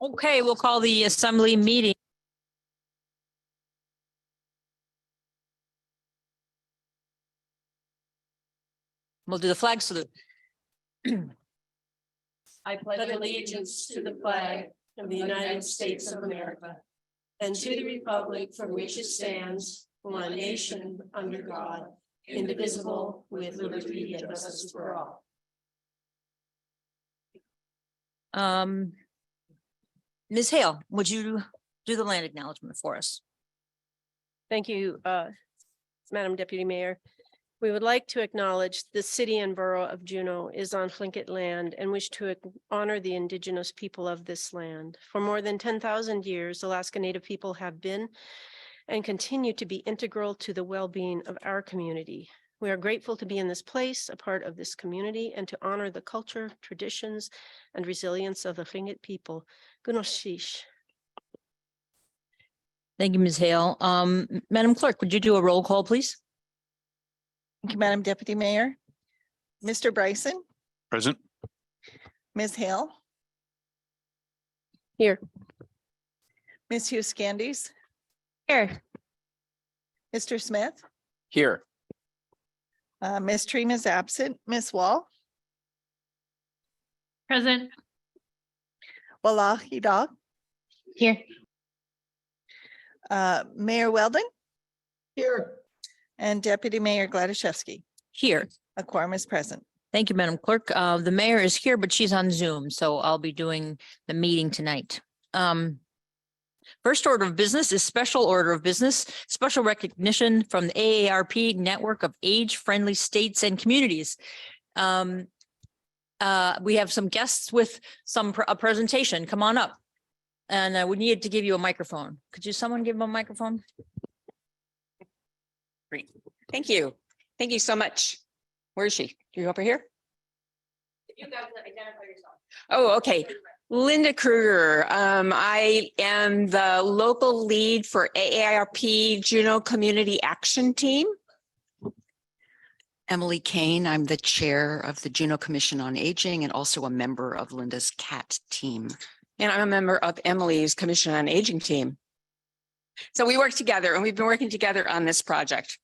Okay, we'll call the assembly meeting. We'll do the flag salute. I pledge allegiance to the flag of the United States of America and to the republic for which it stands, one nation under God, indivisible, with liberty and justice for all. Ms. Hale, would you do the land acknowledgement for us? Thank you, Madam Deputy Mayor. We would like to acknowledge the city and borough of Juneau is on Tlingit land and wish to honor the indigenous people of this land. For more than 10,000 years, Alaska Native people have been and continue to be integral to the well-being of our community. We are grateful to be in this place, a part of this community, and to honor the culture, traditions, and resilience of the Tlingit people. Gunoshish. Thank you, Ms. Hale. Madam Clerk, would you do a roll call, please? Thank you, Madam Deputy Mayor. Mr. Bryson, Present. Ms. Hale, Here. Ms. Hughes Candies, Here. Mr. Smith, Here. Ms. Trina is absent, Ms. Wall, Present. Wallahi Dog, Here. Mayor Weldon, Here. and Deputy Mayor Gladysevsky. Here. A quorum is present. Thank you, Madam Clerk. The mayor is here, but she's on Zoom, so I'll be doing the meeting tonight. First order of business is special order of business, special recognition from the AARP Network of Age-Friendly States and Communities. We have some guests with a presentation. Come on up. And we need to give you a microphone. Could someone give them a microphone? Great. Thank you. Thank you so much. Where is she? You over here? You guys identify yourself. Oh, okay. Linda Kruger. I am the local lead for AARP Juneau Community Action Team. Emily Kane. I'm the chair of the Juneau Commission on Aging and also a member of Linda's CAT team. And I'm a member of Emily's Commission on Aging team. So we work together and we've been working together on this project.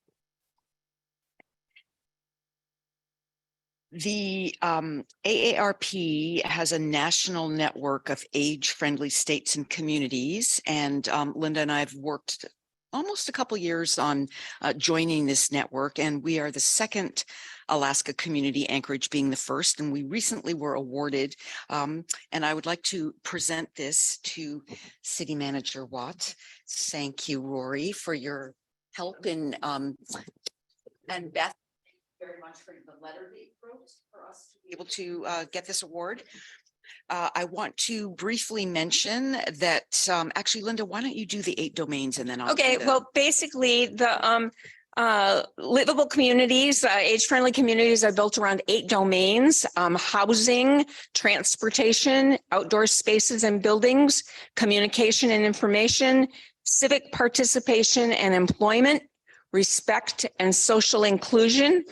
The AARP has a national network of age-friendly states and communities, and Linda and I have worked almost a couple years on joining this network, and we are the second Alaska community, Anchorage being the first, and we recently were awarded, and I would like to present this to City Manager Watt. Thank you, Rory, for your help in, and Beth, very much for the letter that you wrote for us to be able to get this award. I want to briefly mention that actually, Linda, why don't you do the 8 domains and then I'll Okay, well, basically the livable communities, age-friendly communities are built around 8 domains: housing, transportation, outdoor spaces and buildings, communication and information, civic participation and employment, respect and social inclusion,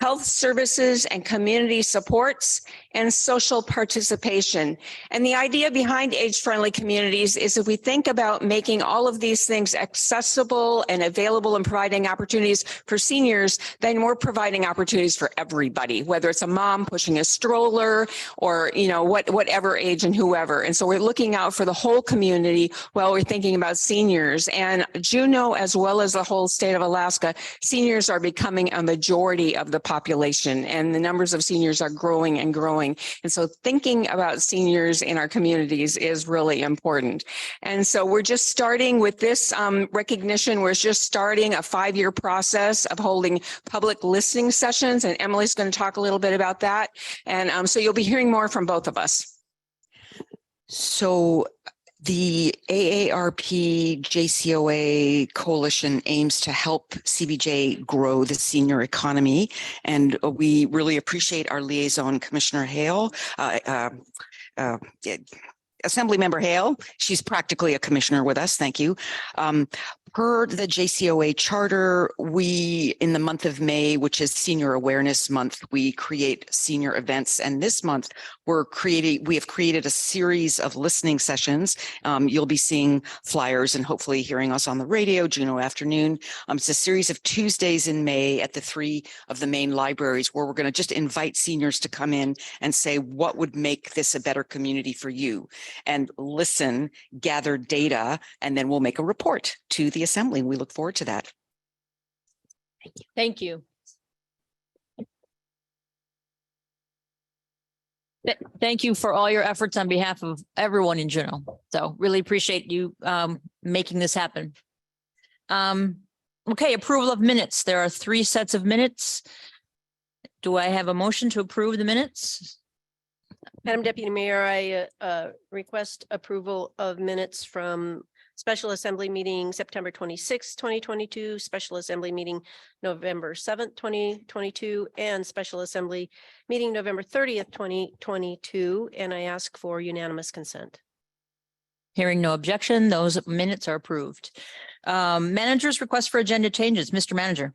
health services and community supports, and social participation. And the idea behind age-friendly communities is if we think about making all of these things accessible and available and providing opportunities for seniors, then we're providing opportunities for everybody, whether it's a mom pushing a stroller or, you know, whatever age and whoever. And so we're looking out for the whole community while we're thinking about seniors. And Juneau, as well as the whole state of Alaska, seniors are becoming a majority of the population, and the numbers of seniors are growing and growing. And so thinking about seniors in our communities is really important. And so we're just starting with this recognition. We're just starting a 5-year process of holding public listening sessions, and Emily's going to talk a little bit about that. And so you'll be hearing more from both of us. So the AARP JCOA coalition aims to help CBJ grow the senior economy, and we really appreciate our liaison, Commissioner Hale, Assemblymember Hale. She's practically a commissioner with us. Thank you. Per the JCOA charter, we, in the month of May, which is Senior Awareness Month, we create senior events. And this month, we have created a series of listening sessions. You'll be seeing flyers and hopefully hearing us on the radio, Juneau Afternoon. It's a series of Tuesdays in May at the 3 of the main libraries where we're going to just invite seniors to come in and say, what would make this a better community for you? And listen, gather data, and then we'll make a report to the Assembly. We look forward to that. Thank you. Thank you for all your efforts on behalf of everyone in Juneau. So really appreciate you making this happen. Okay, approval of minutes. There are 3 sets of minutes. Do I have a motion to approve the minutes? Madam Deputy Mayor, I request approval of minutes from Special Assembly meeting September 26, 2022, Special Assembly meeting November 7th, 2022, and Special Assembly meeting November 30th, 2022, and I ask for unanimous consent. Hearing no objection, those minutes are approved. Manager's request for agenda changes. Mr. Manager.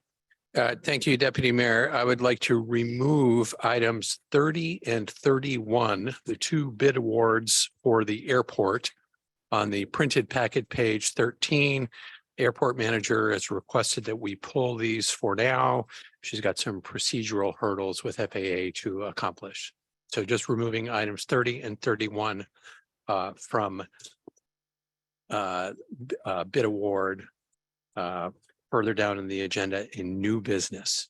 Thank you, Deputy Mayor. I would like to remove items 30 and 31, the 2 bid awards for the airport. On the printed packet, page 13, Airport Manager has requested that we pull these for now. She's got some procedural hurdles with FAA to accomplish. So just removing items 30 and 31 from bid award further down in the agenda in new business.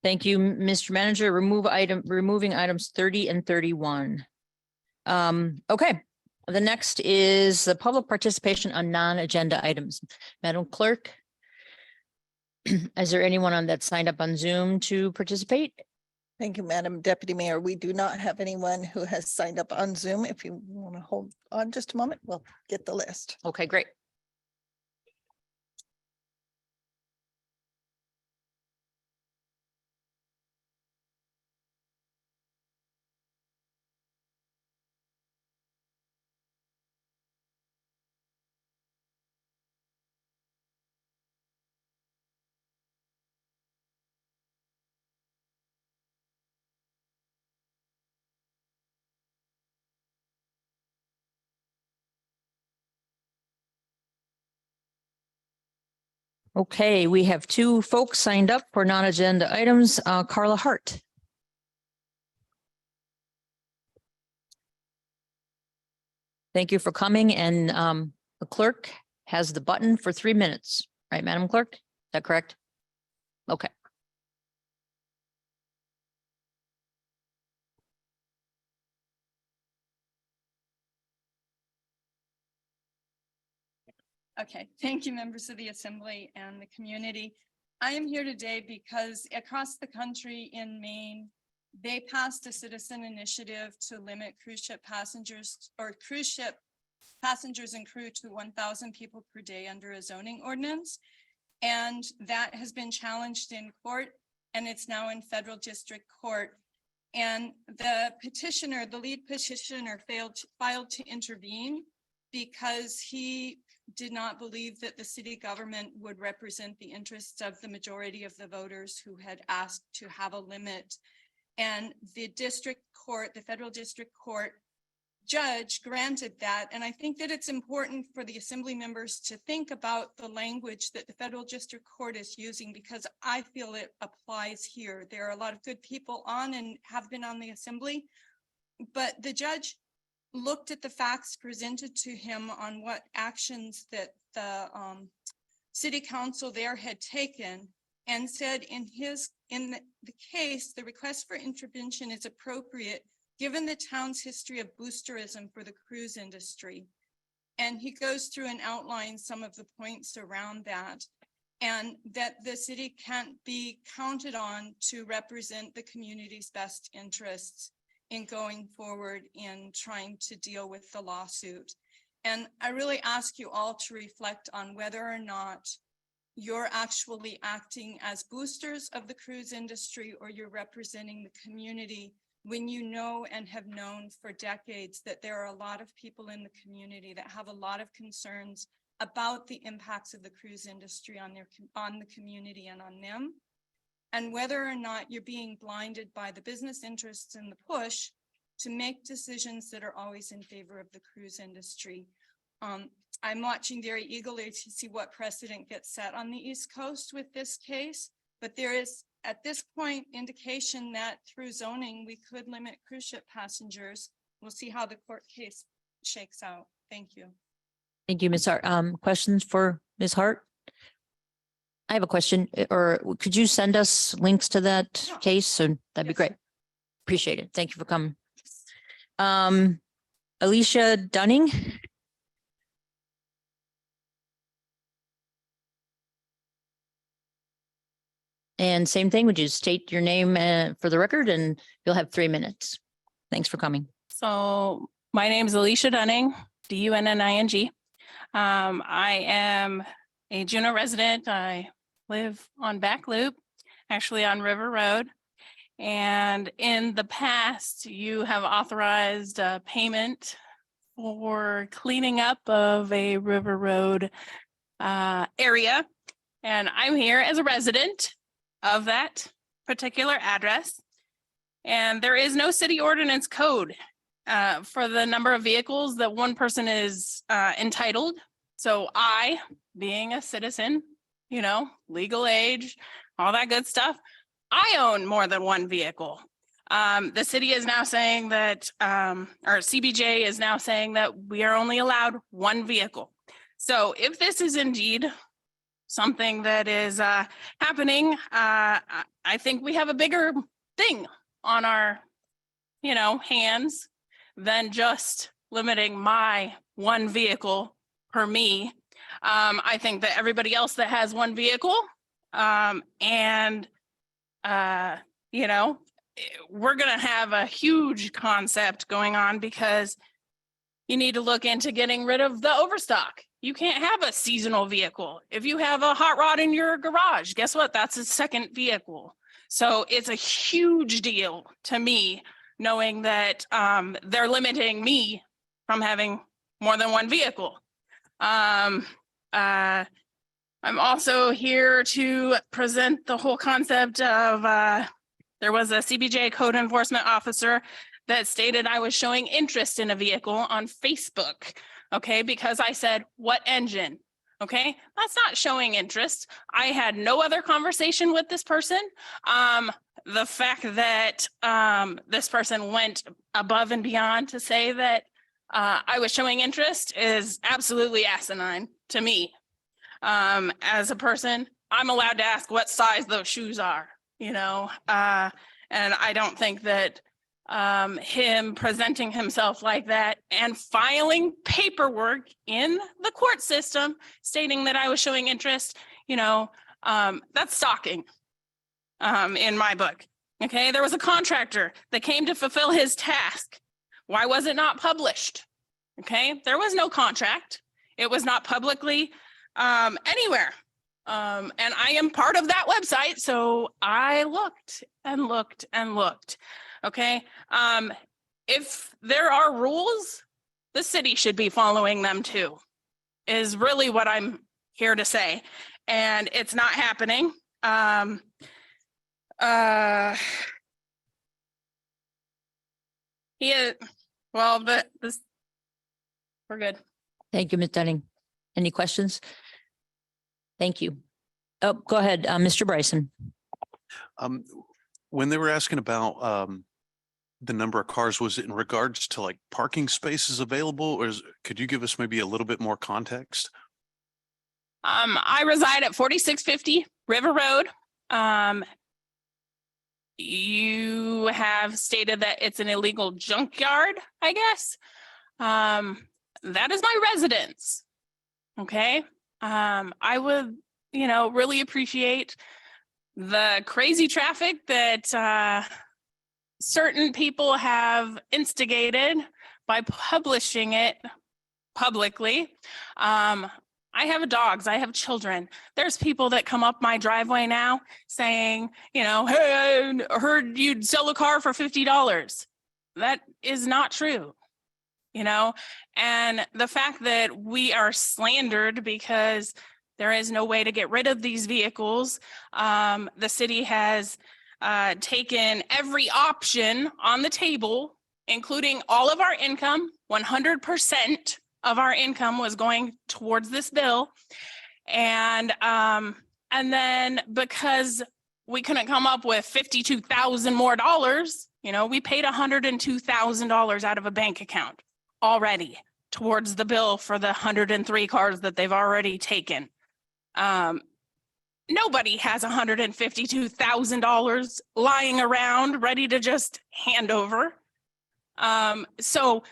Thank you, Mr. Manager. Removing items 30 and 31. Okay. The next is the public participation on non-agenda items. Madam Clerk, is there anyone on that signed up on Zoom to participate? Thank you, Madam Deputy Mayor. We do not have anyone who has signed up on Zoom. If you want to hold on just a moment, we'll get the list. Okay, great. Okay, we have 2 folks signed up for non-agenda items. Carla Hart. Thank you for coming, and the clerk has the button for 3 minutes, right, Madam Clerk? Is that correct? Okay. Okay, thank you, members of the Assembly and the community. I am here today because across the country in Maine, they passed a citizen initiative to limit cruise ship passengers or cruise ship passengers and crew to 1,000 people per day under a zoning ordinance. And that has been challenged in court, and it's now in federal district court. And the petitioner, the lead petitioner, filed to intervene because he did not believe that the city government would represent the interests of the majority of the voters who had asked to have a limit. And the district court, the federal district court judge granted that. And I think that it's important for the Assembly members to think about the language that the federal district court is using, because I feel it applies here. There are a lot of good people on and have been on the Assembly, but the judge looked at the facts presented to him on what actions that the city council there had taken, and said in the case, the request for intervention is appropriate given the town's history of boosterism for the cruise industry. And he goes through and outlines some of the points around that, and that the city can't be counted on to represent the community's best interests in going forward in trying to deal with the lawsuit. And I really ask you all to reflect on whether or not you're actually acting as boosters of the cruise industry, or you're representing the community, when you know and have known for decades that there are a lot of people in the community that have a lot of concerns about the impacts of the cruise industry on on the community and on them. And whether or not you're being blinded by the business interests and the push to make decisions that are always in favor of the cruise industry. I'm watching very eagerly to see what precedent gets set on the East Coast with this case, but there is at this point indication that through zoning, we could limit cruise ship passengers. We'll see how the court case shakes out. Thank you. Thank you, Ms. Hart. Questions for Ms. Hart? I have a question, or could you send us links to that Yeah. case? So that'd be Yes, great. sir. Appreciate it. Thank you for coming. Alicia Dunning. And same thing, would you state your name for the record, and you'll have 3 minutes. Thanks for coming. So my name is Alicia Dunning, Dunning. I am a Juneau resident. I live on Back Loop, actually on River Road. And in the past, you have authorized payment for cleaning up of a River Road area. And I'm here as a resident of that particular address. And there is no city ordinance code for the number of vehicles that one person is entitled. So I, being a citizen, you know, legal age, all that good stuff, I own more than one vehicle. The city is now saying that, or CBJ is now saying that we are only allowed one vehicle. So if this is indeed something that is happening, I think we have a bigger thing on our, you know, hands than just limiting my one vehicle per me. I think that everybody else that has one vehicle you know, we're going to have a huge concept going on because you need to look into getting rid of the overstock. You can't have a seasonal vehicle. If you have a hot rod in your garage, guess what? That's a second vehicle. So it's a huge deal to me knowing that they're limiting me from having more than one vehicle. I'm also here to present the whole concept of there was a CBJ code enforcement officer that stated I was showing interest in a vehicle on Facebook. Okay, because I said, what engine? Okay, that's not showing interest. I had no other conversation with this person. The fact that this person went above and beyond to say that I was showing interest is absolutely asinine to me. As a person, I'm allowed to ask what size those shoes are, you know, and I don't think that him presenting himself like that and filing paperwork in the court system stating that I was showing interest, you know, that's stalking in my book. Okay, there was a contractor that came to fulfill his task. Why was it not published? Okay, there was no contract. It was not publicly anywhere. And I am part of that website, so I looked and looked and looked. Okay, if there are rules, the city should be following them too, is really what I'm here to say. And it's not happening. We're good. Thank you, Ms. Dunning. Any questions? Thank you. Oh, go ahead, Mr. Bryson. When they were asking about the number of cars, was it in regards to like parking spaces available, or could you give us maybe a little bit more context? I reside at 4650 River Road. You have stated that it's an illegal junkyard, I guess. That is my residence. Okay. I would, you know, really appreciate the crazy traffic that certain people have instigated by publishing it publicly. I have dogs, I have children. There's people that come up my driveway now saying, you know, hey, I heard you'd sell a car for $50. That is not true. you know? And the fact that we are slandered because there is no way to get rid of these vehicles. The city has taken every option on the table, including all of our income. 100% of our income was going towards this bill. And then because we couldn't come up with $52,000 more dollars, you know, we paid $102,000 out of a bank account already towards the bill for the 103 cars that they've already taken. Nobody has $152,000 lying around ready to just hand over. So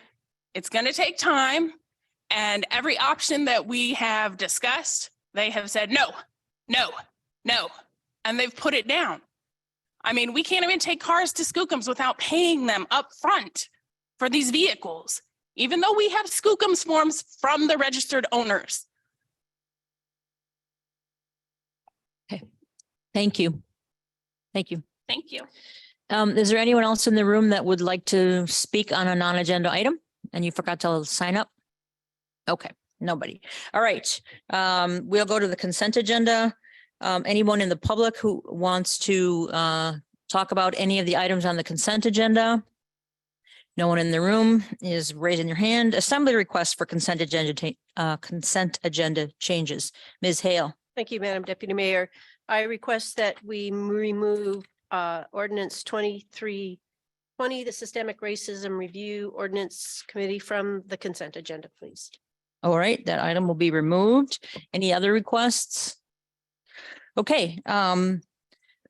it's going to take time, and every option that we have discussed, they have said, no, no, no, and they've put it down. I mean, we can't even take cars to Skookums without paying them up front for these vehicles, even though we have Skookums forms from the registered owners. Thank you. Thank you. Thank you. Is there anyone else in the room that would like to speak on a non-agenda item and you forgot to sign up? Okay, nobody. All right. We'll go to the consent agenda. Anyone in the public who wants to talk about any of the items on the consent agenda? No one in the room is raising their hand. Assembly requests for consent agenda changes. Ms. Hale. Thank you, Madam Deputy Mayor. I request that we remove ordinance 2320, the Systemic Racism Review Ordinance Committee from the consent agenda, please. All right, that item will be removed. Any other requests? Okay,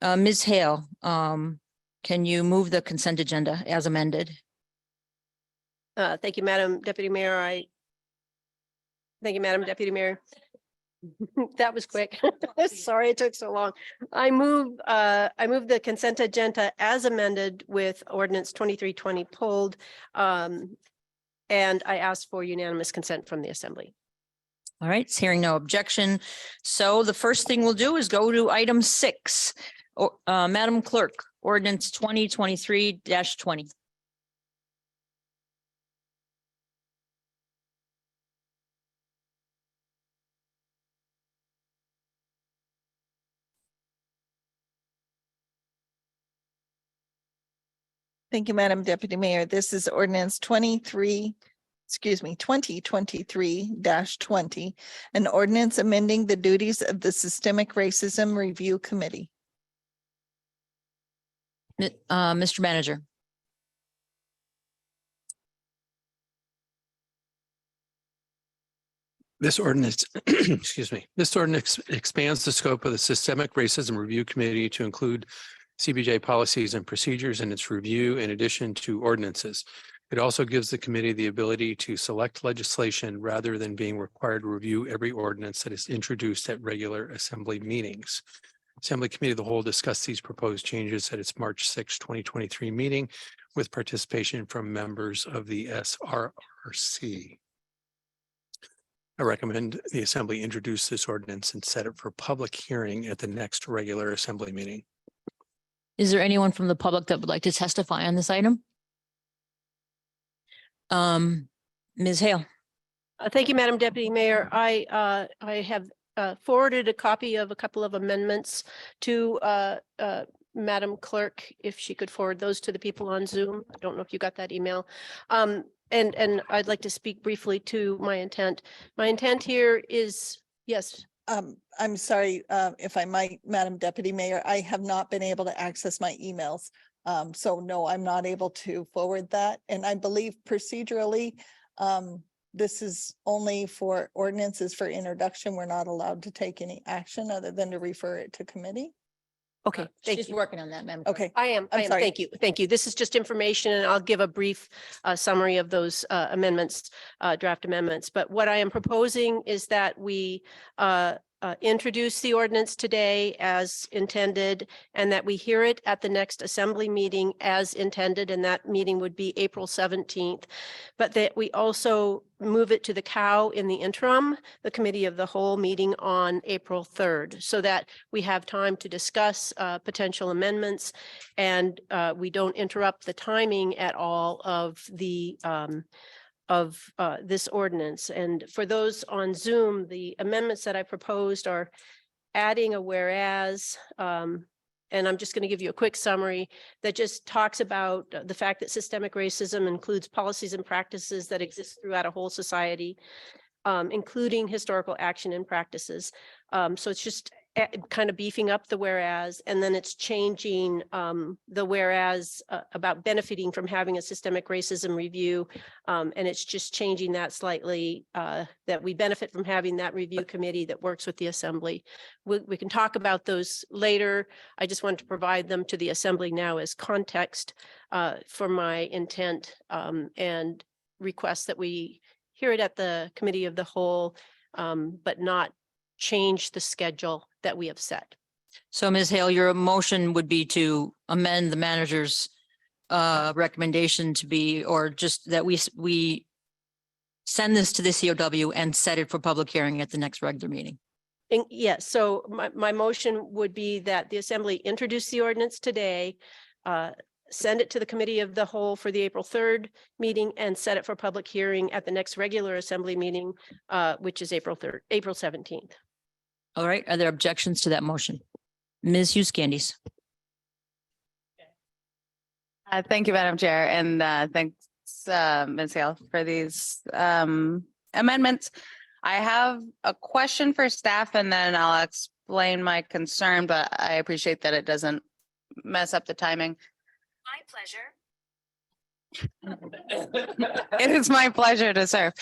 Ms. Hale, can you move the consent agenda as amended? Thank you, Madam Deputy Mayor. Thank you, Madam Deputy Mayor. That was quick. Sorry it took so long. I move the consent agenda as amended with ordinance 2320 pulled. And I ask for unanimous consent from the assembly. All right, it's hearing no objection. So the first thing we'll do is go to item 6. Madam Clerk, ordinance 2023-20. Thank you, Madam Deputy Mayor. This is ordinance 2023-20, an ordinance amending the duties of the Systemic Racism Review Committee. Mr. Manager. This ordinance, excuse me, this ordinance expands the scope of the Systemic Racism Review Committee to include CBJ policies and procedures in its review in addition to ordinances. It also gives the committee the ability to select legislation rather than being required to review every ordinance that is introduced at regular assembly meetings. Assembly Committee of the Whole discussed these proposed changes at its March 6, 2023 meeting with participation from members of the SRRC. I recommend the Assembly introduce this ordinance and set it for public hearing at the next regular Assembly meeting. Is there anyone from the public that would like to testify on this item? Ms. Hale. Thank you, Madam Deputy Mayor. I have forwarded a copy of a couple of amendments to Madam Clerk, if she could forward those to the people on Zoom. I don't know if you got that email. And I'd like to speak briefly to my intent. My intent here is, yes. I'm sorry, if I might, Madam Deputy Mayor, I have not been able to access my emails. So no, I'm not able to forward that. And I believe procedurally, this is only for ordinances for introduction. We're not allowed to take any action other than to refer it to committee. Okay, thank She's you. working on that, Madam. Okay, I am. sorry. Thank you. Thank you. This is just information, and I'll give a brief summary of those amendments, draft amendments. But what I am proposing is that we introduce the ordinance today as intended, and that we hear it at the next assembly meeting as intended, and that meeting would be April 17th. But that we also move it to the COW in the interim, the Committee of the Whole meeting on April 3rd, so that we have time to discuss potential amendments, and we don't interrupt the timing at all of the of this ordinance. And for those on Zoom, the amendments that I proposed are adding a whereas, and I'm just going to give you a quick summary that just talks about the fact that systemic racism includes policies and practices that exist throughout a whole society, including historical action and practices. So it's just kind of beefing up the whereas, and then it's changing the whereas about benefiting from having a systemic racism review. And it's just changing that slightly, that we benefit from having that review committee that works with the assembly. We can talk about those later. I just want to provide them to the assembly now as context for my intent, and request that we hear it at the committee of the whole, but not change the schedule that we have set. So Ms. Hale, your motion would be to amend the manager's recommendation to be, or just that we send this to the COW and set it for public hearing at the next regular meeting. And yes, so my motion would be that the assembly introduce the ordinance today, send it to the committee of the whole for the April 3rd meeting, and set it for public hearing at the next regular assembly meeting, which is April 17th. All right, are there objections to that motion? Ms. Hughes Candies. Thank you, Madam Chair, and thanks, Ms. Hale, for these amendments. I have a question for staff, and then I'll explain my concern, but I appreciate that it doesn't mess up the timing. My pleasure. It is my pleasure to serve.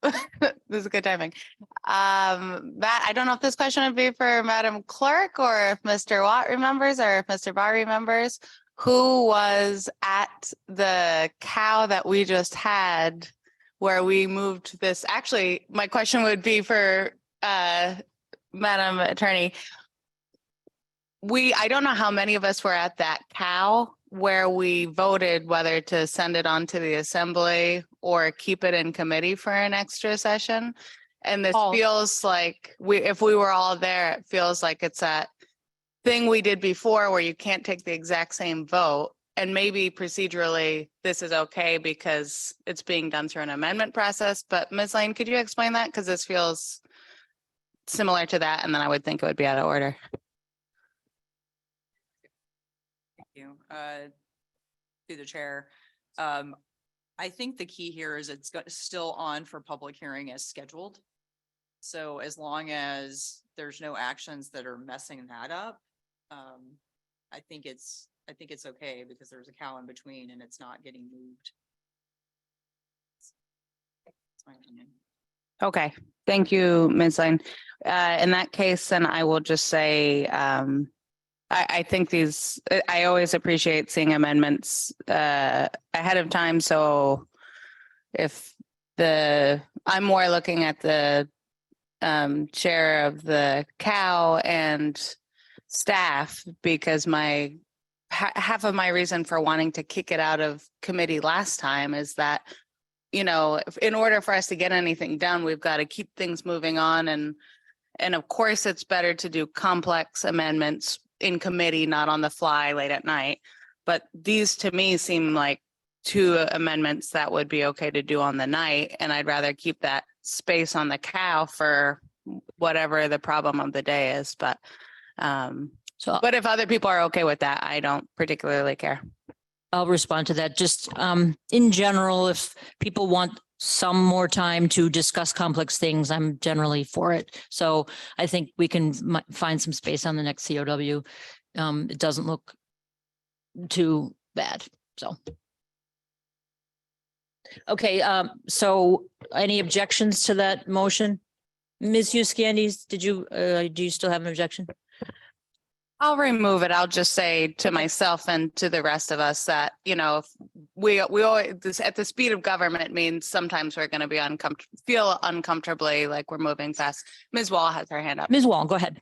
This is good timing. Matt, I don't know if this question would be for Madam Clerk, or if Mr. Watt remembers, or if Mr. Barr remembers, who was at the cow that we just had where we moved this. Actually, my question would be for Madam Attorney. I don't know how many of us were at that cow where we voted whether to send it on to the assembly or keep it in committee for an extra session. And this feels like if we were all there, it feels like it's that thing we did before where you can't take the exact same vote. And maybe procedurally, this is okay because it's being done through an amendment process. But Ms. Lane, could you explain that? Because this feels similar to that. And then I would think it would be out of order. You, through the chair. I think the key here is it's still on for public hearing as scheduled. So as long as there's no actions that are messing that up, I think it's okay because there's a cow in between and it's not getting moved. That's my opinion. Okay, thank you, Ms. Lane. In that case, then I will just say, I think I always appreciate seeing amendments ahead of time. So I'm more looking at the chair of the cow and staff, because half of my reason for wanting to kick it out of committee last time is that, in order for us to get anything done, we've got to keep things moving on. And of course, it's better to do complex amendments in committee, not on the fly late at night. But these to me seem like two amendments that would be okay to do on the night. And I'd rather keep that space on the cow for whatever the problem of the day is. But if other people are okay with that, I don't particularly care. I'll respond to that. Just in general, if people want some more time to discuss complex things, I'm generally for it. So I think we can find some space on the next COW. It doesn't look too bad. So. Okay, so any objections to that motion? Ms. Hughes Candies, do you still have an objection? I'll remove it. I'll just say to myself and to the rest of us that, if we always, at the speed of government means sometimes we're going to be feel uncomfortably like we're moving fast. Ms. Wall has her hand up. Ms. Wall, go ahead.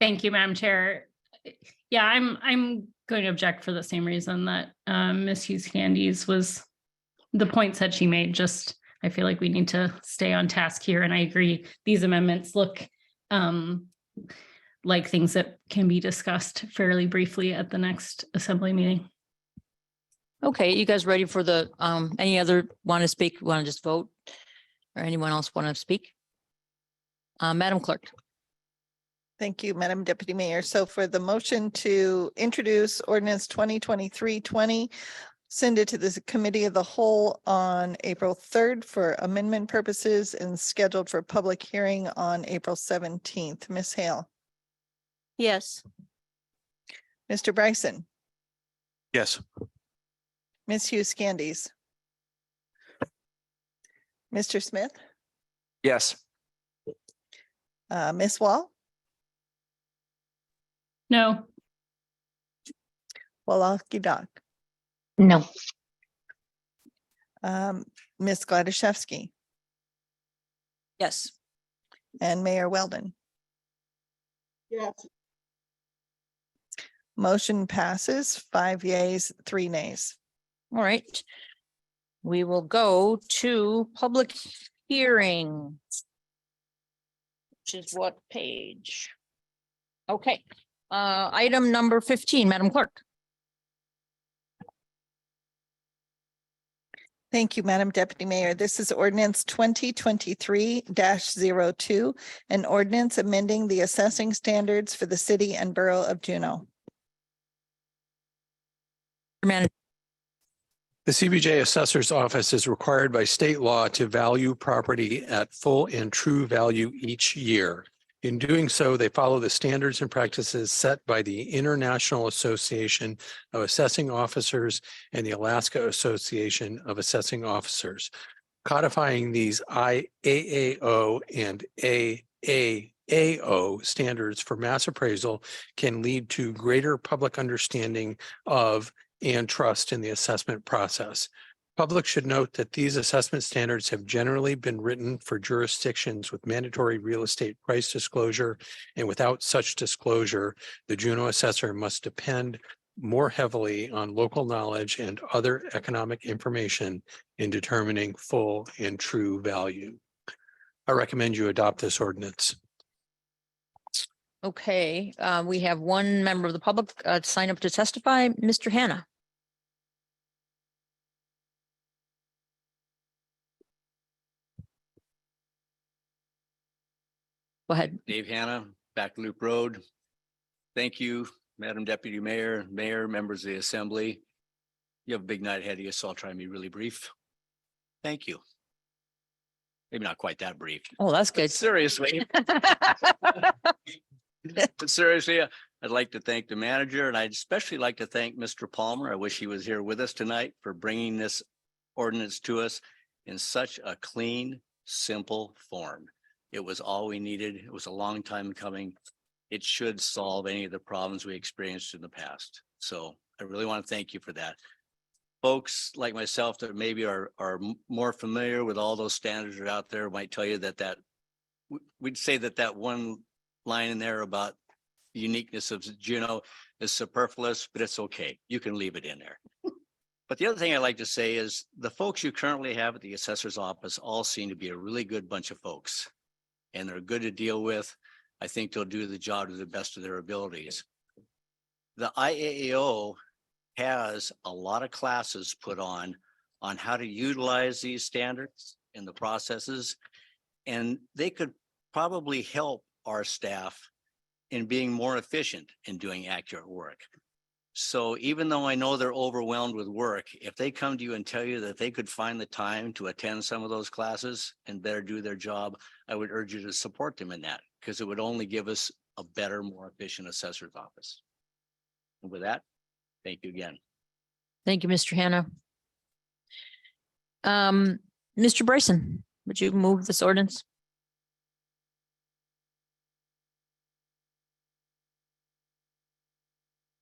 Thank you, Madam Chair. Yeah, I'm going to object for the same reason that Ms. Hughes Candies was the points that she made. Just, I feel like we need to stay on task here. And I agree, these amendments look like things that can be discussed fairly briefly at the next assembly meeting. Okay, you guys ready for the, any other want to speak, want to just vote? Or anyone else want to speak? Madam Clerk. Thank you, Madam Deputy Mayor. So for the motion to introduce ordinance 2023-20, send it to the committee of the whole on April 3rd for amendment purposes and scheduled for public hearing on April 17th. Ms. Hale, Yes. Mr. Bryson, Yes. Ms. Hughes Candies, Mr. Smith, Yes. Ms. Wall, No. Walaki Doc, No. Ms. Gladysevsky, Yes. and Mayor Weldon. Yes. Motion passes 5 yeas, 3 nays. All right. We will go to public hearing. Which is what page? Okay, item number 15, Madam Clerk. Thank you, Madam Deputy Mayor. This is ordinance 2023-02, an ordinance amending the assessing standards for the city and borough of Juneau. Manager. The CBJ Assessor's Office is required by state law to value property at full and true value each year. In doing so, they follow the standards and practices set by the International Association of Assessing Officers and the Alaska Association of Assessing Officers. Codifying these IAAO and AAAO standards for mass appraisal can lead to greater public understanding of and trust in the assessment process. Public should note that these assessment standards have generally been written for jurisdictions with mandatory real estate price disclosure, and without such disclosure, the Juneau assessor must depend more heavily on local knowledge and other economic information in determining full and true value. I recommend you adopt this ordinance. Okay, we have one member of the public sign up to testify, Mr. Hannah. Go ahead. Dave Hanna, Back Loop Road. Thank you, Madam Deputy Mayor, members of the Assembly. You have a big night ahead of you, so I'll try and be really brief. Thank you. Maybe not quite that brief. Oh, that's good. Seriously. But seriously, I'd like to thank the manager, and I'd especially like to thank Mr. Palmer. I wish he was here with us tonight for bringing this ordinance to us in such a clean, simple form. It was all we needed. It was a long time coming. It should solve any of the problems we experienced in the past. So I really want to thank you for that. Folks like myself that maybe are more familiar with all those standards that are out there might tell you that we'd say that one line in there about the uniqueness of Juneau is superfluous, but it's okay. You can leave it in there. But the other thing I'd like to say is the folks you currently have at the assessor's office all seem to be a really good bunch of folks, and they're good to deal with. I think they'll do the job to the best of their abilities. The IAAO has a lot of classes put on how to utilize these standards and the processes, and they could probably help our staff in being more efficient in doing accurate work. So even though I know they're overwhelmed with work, if they come to you and tell you that they could find the time to attend some of those classes and better do their job, I would urge you to support them in that, because it would only give us a better, more efficient assessor's office. And with that, thank you again. Thank you, Mr. Hannah. Mr. Bryson, would you move this ordinance?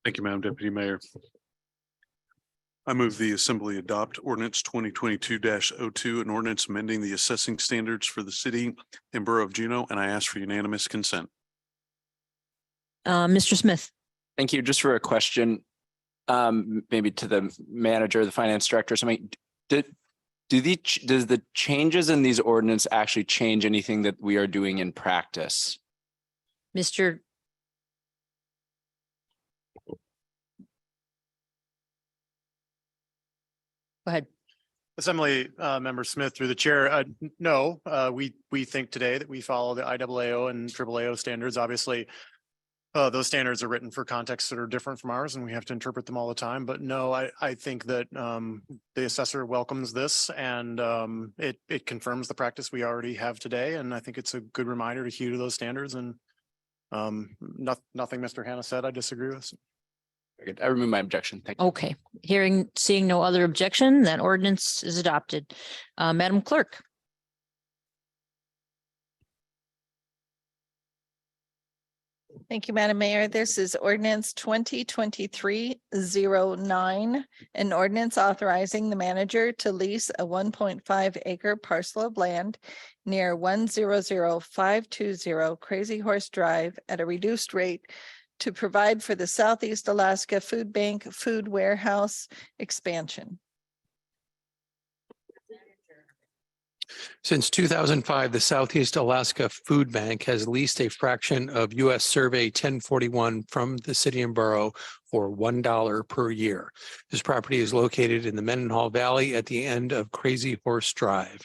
Thank you, Madam Deputy Mayor. I move the Assembly adopt ordinance 2022-02, an ordinance amending the assessing standards for the city and borough of Juneau, and I ask for unanimous consent. Mr. Smith. Thank you. Just for a question, maybe to the manager, the finance director or something. Does the changes in these ordinance actually change anything that we are doing in practice? Mr. Go ahead. Assembly Member Smith through the chair. No, we think today that we follow the IAAO and AAAO standards. Obviously, those standards are written for contexts that are different from ours and we have to interpret them all the time. But no, I think that the assessor welcomes this and it confirms the practice we already have today. And I think it's a good reminder to hew to those standards and nothing Mr. Hannah said, I disagree with. Very good. I remove my objection. Thank you. Okay, seeing no other objection, that ordinance is adopted. Madam Clerk. Thank you, Madam Mayor. This is ordinance 2023-09, an ordinance authorizing the manager to lease a 1.5 acre parcel of land near 100520 Crazy Horse Drive at a reduced rate to provide for the Southeast Alaska Food Bank Food Warehouse expansion. Since 2005, the Southeast Alaska Food Bank has leased a fraction of U.S. Survey 1041 from the city and borough for $1 per year. This property is located in the Mendenhall Valley at the end of Crazy Horse Drive.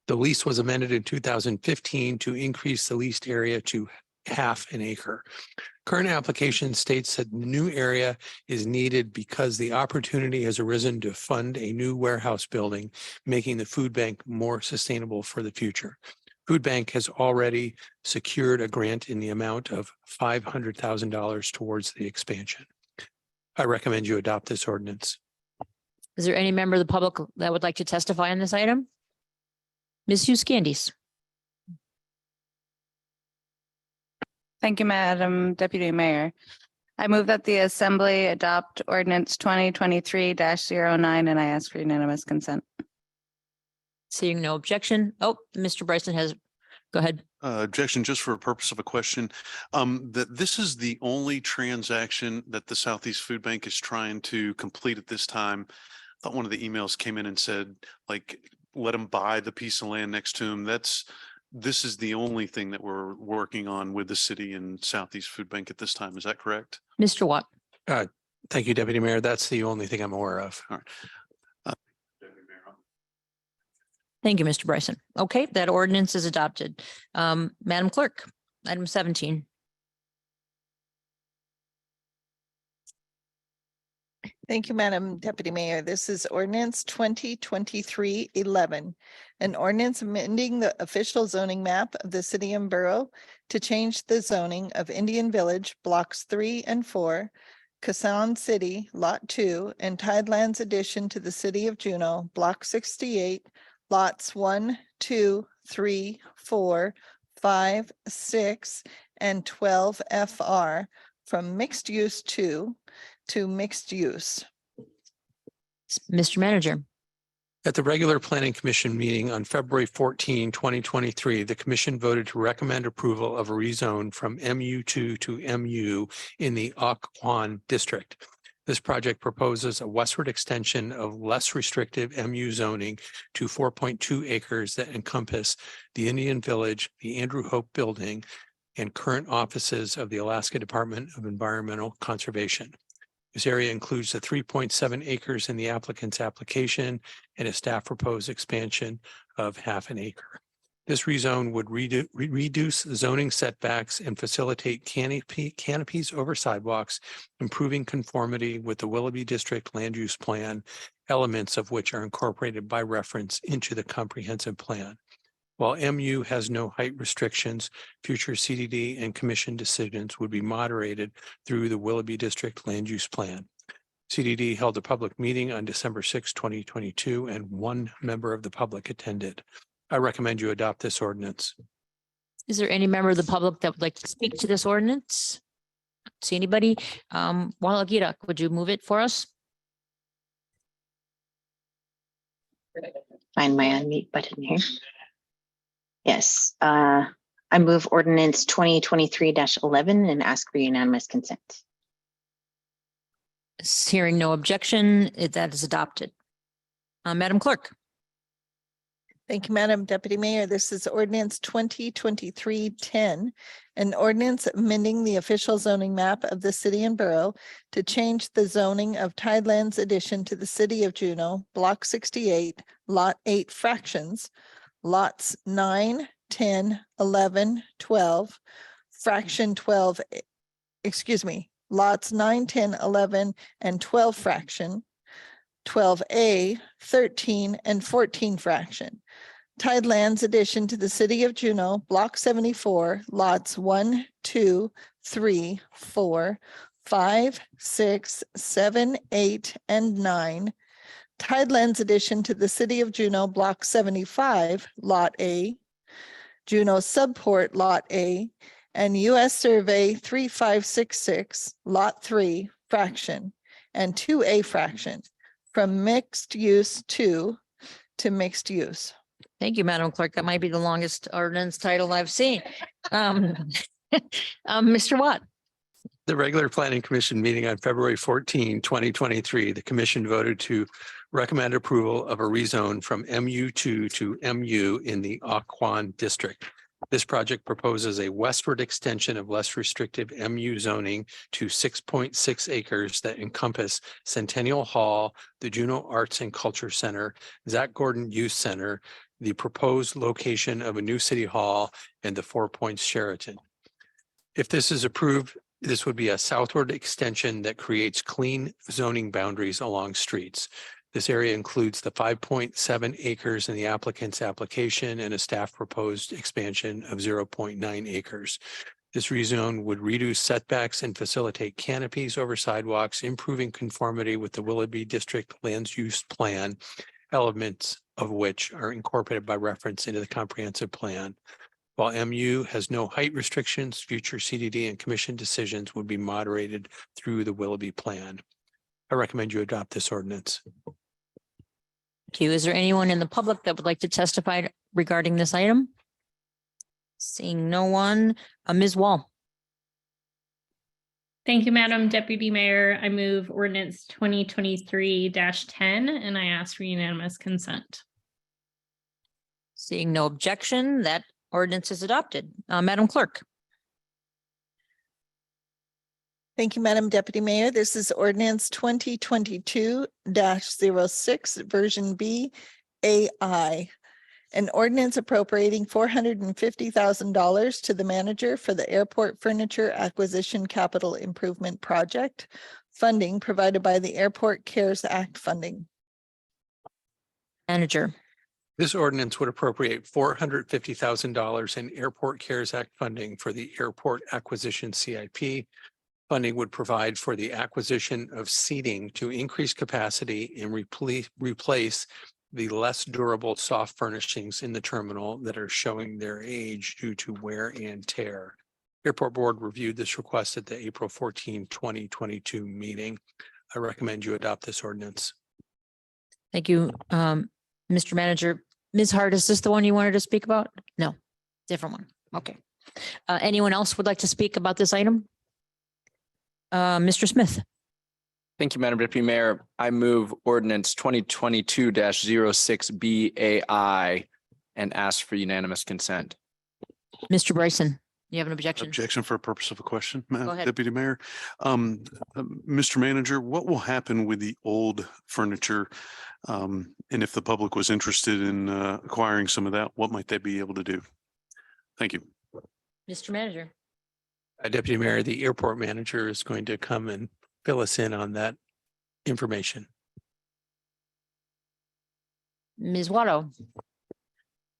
The lease was amended in 2015 to increase the leased area to half an acre. Current application states that the new area is needed because the opportunity has arisen to fund a new warehouse building, making the food bank more sustainable for the future. Food Bank has already secured a grant in the amount of $500,000 towards the expansion. I recommend you adopt this ordinance. Is there any member of the public that would like to testify on this item? Ms. Hughes Candies. Thank you, Madam Deputy Mayor. I move that the Assembly adopt ordinance 2023-09 and I ask for unanimous consent. Seeing no objection. Oh, Mr. Bryson has, go ahead. Objection just for a purpose of a question. That this is the only transaction that the Southeast Food Bank is trying to complete at this time. I thought one of the emails came in and said, like, let them buy the piece of land next to them. This is the only thing that we're working on with the city and Southeast Food Bank at this time. Is that correct? Mr. Watt. Thank you, Deputy Mayor. That's the only thing I'm aware of. All right. Thank you, Mr. Bryson. Okay, that ordinance is adopted. Madam Clerk, item 17. Thank you, Madam Deputy Mayor. This is ordinance 2023-11, an ordinance amending the official zoning map of the city and borough to change the zoning of Indian Village, blocks 3 and 4, Quezon City, lot 2, and Tidelands addition to the city of Juneau, block 68, lots 1, 2, 3, 4, 5, 6, and 12 FR from mixed use 2 to mixed use. Mr. Manager. At the regular Planning Commission meeting on February 14, 2023, the commission voted to recommend approval of a rezone from MU2 to MU in the Occoquan district. This project proposes a westward extension of less restrictive MU zoning to 4.2 acres that encompass the Indian Village, the Andrew Hope Building, and current offices of the Alaska Department of Environmental Conservation. This area includes the 3.7 acres in the applicant's application and a staff proposed expansion of half an acre. This rezone would reduce zoning setbacks and facilitate canopies over sidewalks, improving conformity with the Willoughby District Land Use Plan, elements of which are incorporated by reference into the comprehensive plan. While MU has no height restrictions, future CDD and commission decisions would be moderated through the Willoughby District Land Use Plan. CDD held a public meeting on December 6, 2022, and one member of the public attended. I recommend you adopt this ordinance. Is there any member of the public that would like to speak to this ordinance? See anybody? Wala Gira, would you move it for us? Find my unmute button here. Yes, I move ordinance 2023-11 and ask for unanimous consent. Hearing no objection, that is adopted. Madam Clerk. Thank you, Madam Deputy Mayor. This is ordinance 2023-10, an ordinance amending the official zoning map of the city and borough to change the zoning of Tidelands addition to the city of Juneau, block 68, lot 8 fractions, lots 9, 10, 11, 12, fraction 12, lots 9, 10, 11, and 12 fraction, 12A, 13, and 14 fraction. Tidelands addition to the city of Juneau, block 74, lots 1, 2, 3, 4, 5, 6, 7, 8, and 9. Tidelands addition to the city of Juneau, block 75, lot A, Juneau Subport, lot A, and US Survey 3566, lot 3, fraction, and 2A fraction, from mixed use 2 to mixed use. Thank you, Madam Clerk. That might be the longest ordinance title I've seen. Mr. Watt. The regular planning commission meeting on February 14, 2023, the commission voted to recommend approval of a rezone from MU2 to MU in the Aquan district. This project proposes a westward extension of less restrictive MU zoning to 6.6 acres that encompass Centennial Hall, the Juneau Arts and Culture Center, Zach Gordon Youth Center, the proposed location of a new city hall, and the Four Points Sheraton. If this is approved, this would be a southward extension that creates clean zoning boundaries along streets. This area includes the 5.7 acres in the applicant's application and a staff proposed expansion of 0.9 acres. This rezone would reduce setbacks and facilitate canopies over sidewalks, improving conformity with the Willoughby District Land Use Plan, elements of which are incorporated by reference into the comprehensive plan. While MU has no height restrictions, future CDD and commission decisions would be moderated through the Willoughby plan. I recommend you adopt this ordinance. Thank you. Is there anyone in the public that would like to testify regarding this item? Seeing no one, Ms. Wall. Thank you, Madam Deputy Mayor. I move ordinance 2023-10, and I ask for unanimous consent. Seeing no objection, that ordinance is adopted. Madam Clerk. Thank you, Madam Deputy Mayor. This is ordinance 2022-06, version B, AI. An ordinance appropriating $450,000 to the manager for the airport furniture acquisition capital improvement project. Funding provided by the Airport CARES Act funding. Manager. This ordinance would appropriate $450,000 in Airport CARES Act funding for the airport acquisition CIP. Funding would provide for the acquisition of seating to increase capacity and replace the less durable soft furnishings in the terminal that are showing their age due to wear and tear. Airport Board reviewed this request at the April 14, 2022 meeting. I recommend you adopt this ordinance. Thank you, Mr. Manager. Ms. Hart, is this the one you wanted to speak about? No, different one. Okay. Anyone else would like to speak about this item? Mr. Smith. Thank you, Madam Deputy Mayor. I move ordinance 2022-06 BAI and ask for unanimous consent. Mr. Bryson, you have an objection? Objection for a purpose of a question, Go Madam ahead. Deputy Mayor. Mr. Manager, what will happen with the old furniture? And if the public was interested in acquiring some of that, what might they be able to do? Thank you. Mr. Manager. Deputy Mayor, the airport manager is going to come and fill us in on that information. Ms. Watto.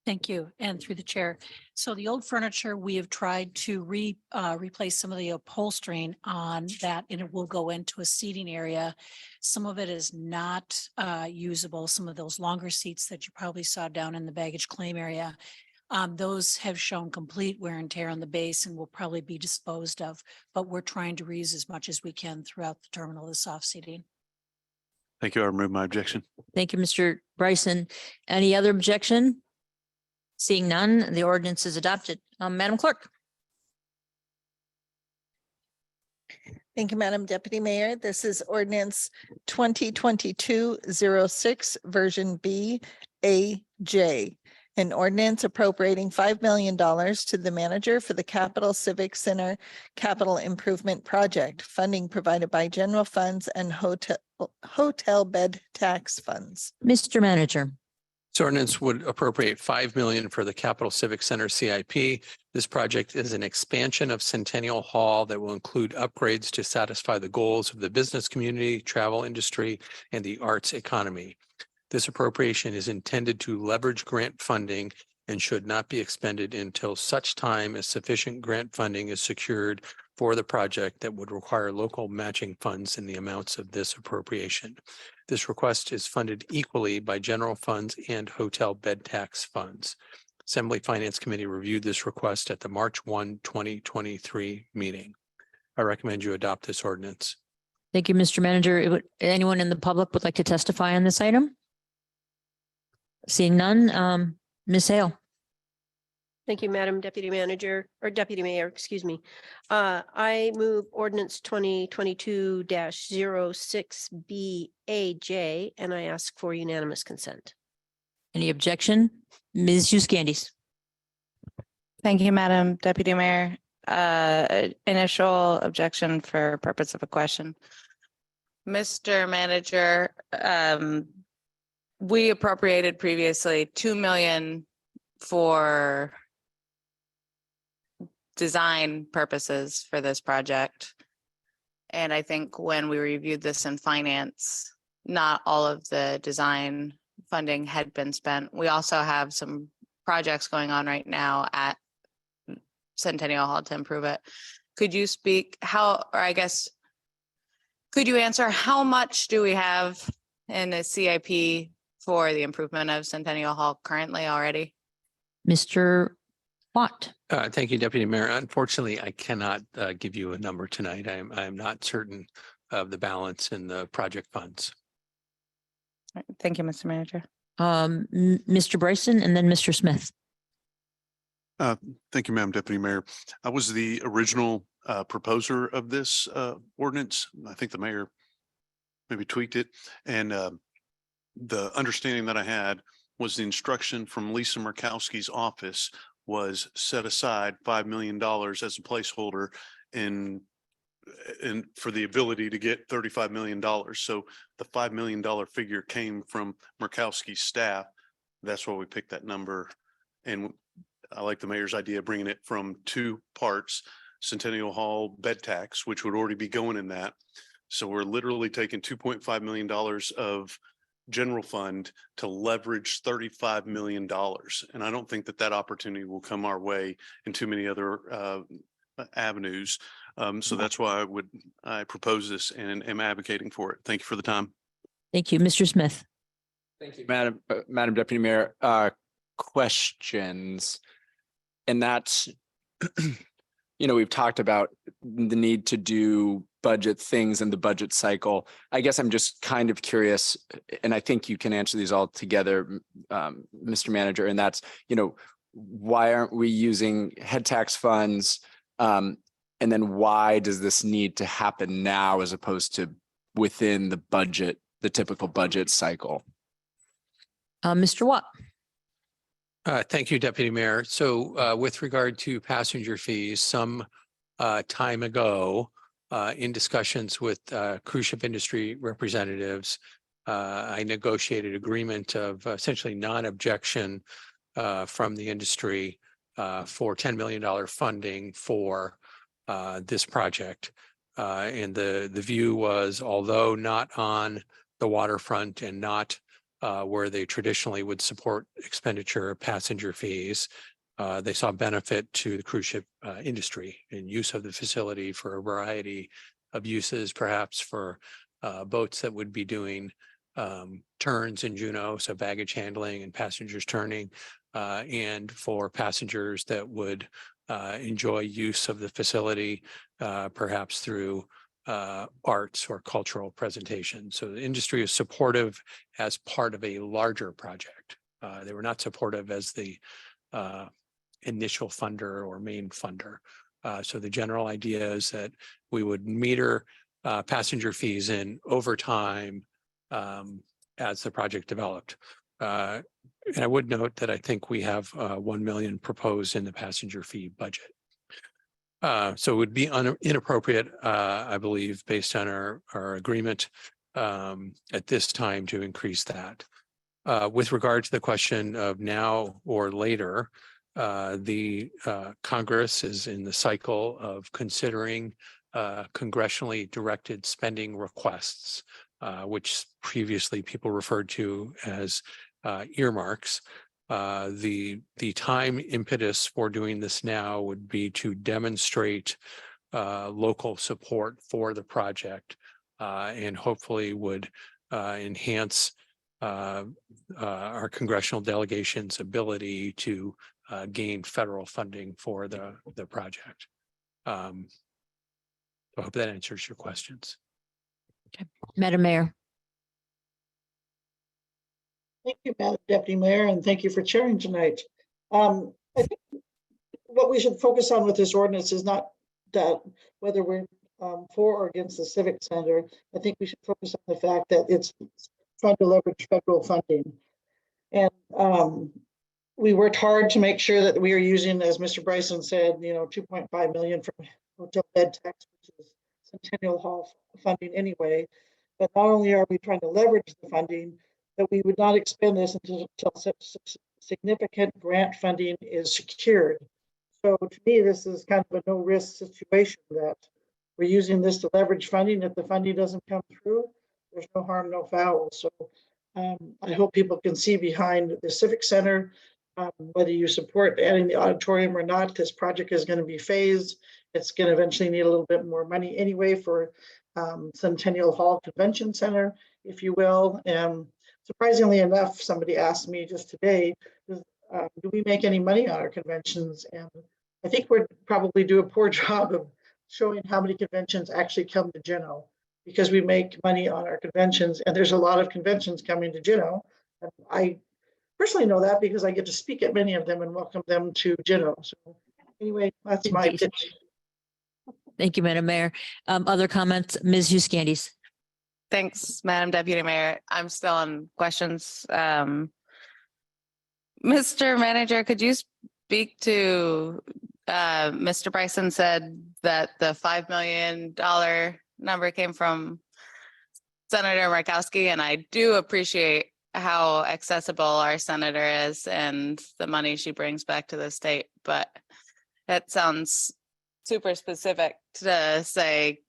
Thank you. And through the chair. So the old furniture, we have tried to replace some of the upholstering on that, and it will go into a seating area. Some of it is not usable. Some of those longer seats that you probably saw down in the baggage claim area. Those have shown complete wear and tear on the base and will probably be disposed of, but we're trying to reuse as much as we can throughout the terminal, the soft seating. Thank you. I remove my objection. Thank you, Mr. Bryson. Any other objection? Seeing none, the ordinance is adopted. Madam Clerk. Thank you, Madam Deputy Mayor. This is ordinance 2022-06, version B, AJ. An ordinance appropriating $5 million to the manager for the Capital Civic Center Capital Improvement Project, funding provided by general funds and hotel bed tax funds. Mr. Manager. This ordinance would appropriate $5 million for the Capital Civic Center CIP. This project is an expansion of Centennial Hall that will include upgrades to satisfy the goals of the business community, travel industry, and the arts economy. This appropriation is intended to leverage grant funding and should not be expended until such time as sufficient grant funding is secured for the project that would require local matching funds in the amounts of this appropriation. This request is funded equally by general funds and hotel bed tax funds. Assembly Finance Committee reviewed this request at the March 1, 2023 meeting. I recommend you adopt this ordinance. Thank you, Mr. Manager. Anyone in the public would like to testify on this item? Seeing none, Ms. Hale. Thank you, Madam Deputy Manager, or Deputy Mayor, excuse me. I move ordinance 2022-06BAJ, and I ask for unanimous consent. Any objection? Ms. Euskandis. Thank you, Madam Deputy Mayor. Initial objection for purpose of a question. Mr. Manager, we appropriated previously $2 million for design purposes for this project. And I think when we reviewed this in finance, not all of the design funding had been spent. We also have some projects going on right now at Centennial Hall to improve it. Could you speak could you answer how much do we have in a CIP for the improvement of Centennial Hall currently already? Mr. Watt. Thank you, Deputy Mayor. Unfortunately, I cannot give you a number tonight. I am not certain of the balance in the project funds. Thank you, Mr. Manager. Mr. Bryson and then Mr. Smith. Thank you, Madam Deputy Mayor. I was the original proposer of this ordinance. I think the mayor maybe tweaked it. And the understanding that I had was the instruction from Lisa Murkowski's office was set aside $5 million as a placeholder in for the ability to get $35 million. So the $5 million figure came from Murkowski's staff. That's why we picked that number. And I like the mayor's idea of bringing it from two parts, Centennial Hall bed tax, which would already be going in that. So we're literally taking $2.5 million of general fund to leverage $35 million. And I don't think that that opportunity will come our way in too many other avenues. So that's why I propose this and am advocating for it. Thank you for the time. Thank you, Mr. Smith. Thank you, Madam Deputy Mayor. Questions. And that's, we've talked about the need to do budget things in the budget cycle. I guess I'm just kind of curious, and I think you can answer these all together, Mr. Manager, and that's, why aren't we using head tax funds? And then why does this need to happen now as opposed to within the budget, the typical budget cycle? Mr. Watt. Thank you, Deputy Mayor. So with regard to passenger fees, some time ago, in discussions with cruise ship industry representatives, I negotiated agreement of essentially non-objection from the industry for $10 million funding for this project. And the view was, although not on the waterfront and not where they traditionally would support expenditure of passenger fees, they saw benefit to the cruise ship industry and use of the facility for a variety of uses, perhaps for boats that would be doing turns in Juneau, so baggage handling and passengers turning, and for passengers that would enjoy use of the facility, perhaps through arts or cultural presentation. So the industry is supportive as part of a larger project. They were not supportive as the initial funder or main funder. So the general idea is that we would meter passenger fees in over time as the project developed. And I would note that I think we have 1 million proposed in the passenger fee budget. So it would be inappropriate, I believe, based on our agreement at this time to increase that. With regard to the question of now or later, the Congress is in the cycle of considering congressionally directed spending requests, which previously people referred to as earmarks. The time impetus for doing this now would be to demonstrate local support for the project and hopefully would enhance our congressional delegation's ability to gain federal funding for the project. I hope that answers your questions. Madam Mayor. Thank you, Madam Deputy Mayor, and thank you for chairing tonight. I think what we should focus on with this ordinance is not that whether we're for or against the Civic Center. I think we should focus on the fact that it's trying to leverage federal funding. And we worked hard to make sure that we are using, as Mr. Bryson said, 2.5 million from hotel bed tax, which is Centennial Hall funding anyway. But not only are we trying to leverage the funding, that we would not expend this until significant grant funding is secured. So to me, this is kind of a no-risk situation that we're using this to leverage funding. If the funding doesn't come through, there's no harm, no foul. So I hope people can see behind the Civic Center, whether you support adding the auditorium or not, this project is going to be phased. It's going to eventually need a little bit more money anyway for Centennial Hall Convention Center, if you will. And surprisingly enough, somebody asked me just today, do we make any money on our conventions? And I think we'd probably do a poor job of showing how many conventions actually come to Juneau, because we make money on our conventions, and there's a lot of conventions coming to Juneau. And I personally know that because I get to speak at many of them and welcome them to Juneau. So anyway, that's my pitch. Thank you, Madam Mayor. Other comments, Ms. Hughes-Candies. Thanks, Madam Deputy Mayor. I'm still on questions. Mr. Manager, could you speak to, Mr. Bryson said that the $5 million number came from Senator Murkowski, and I do appreciate how accessible our senator is and the money she brings back to the state, but it sounds super specific to say,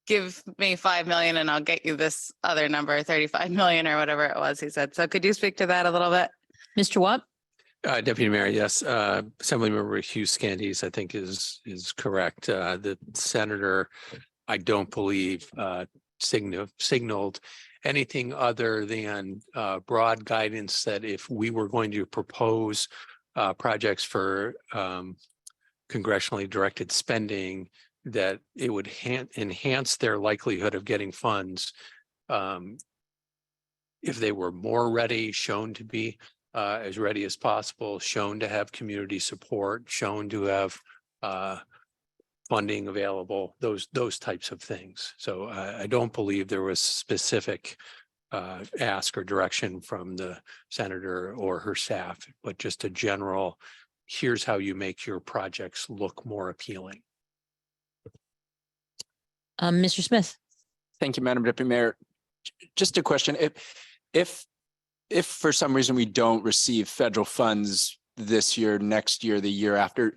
give me 5 million and I'll get you this other number, 35 million or whatever it was he said. So could you speak to that a little bit? Mr. Watt? Deputy Mayor, yes. Assemblymember Hughes-Candies, I think is correct. The senator, I don't believe, signaled anything other than broad guidance that if we were going to propose projects for congressionally directed spending, that it would enhance their likelihood of getting funds if they were more ready, shown to be as ready as possible, shown to have community support, shown to have funding available, those types of things. So I don't believe there was specific ask or direction from the senator or her staff, but just a general, here's how you make your projects look more appealing. Mr. Smith. Thank you, Madam Deputy Mayor. Just a question. If for some reason we don't receive federal funds this year, next year, the year after,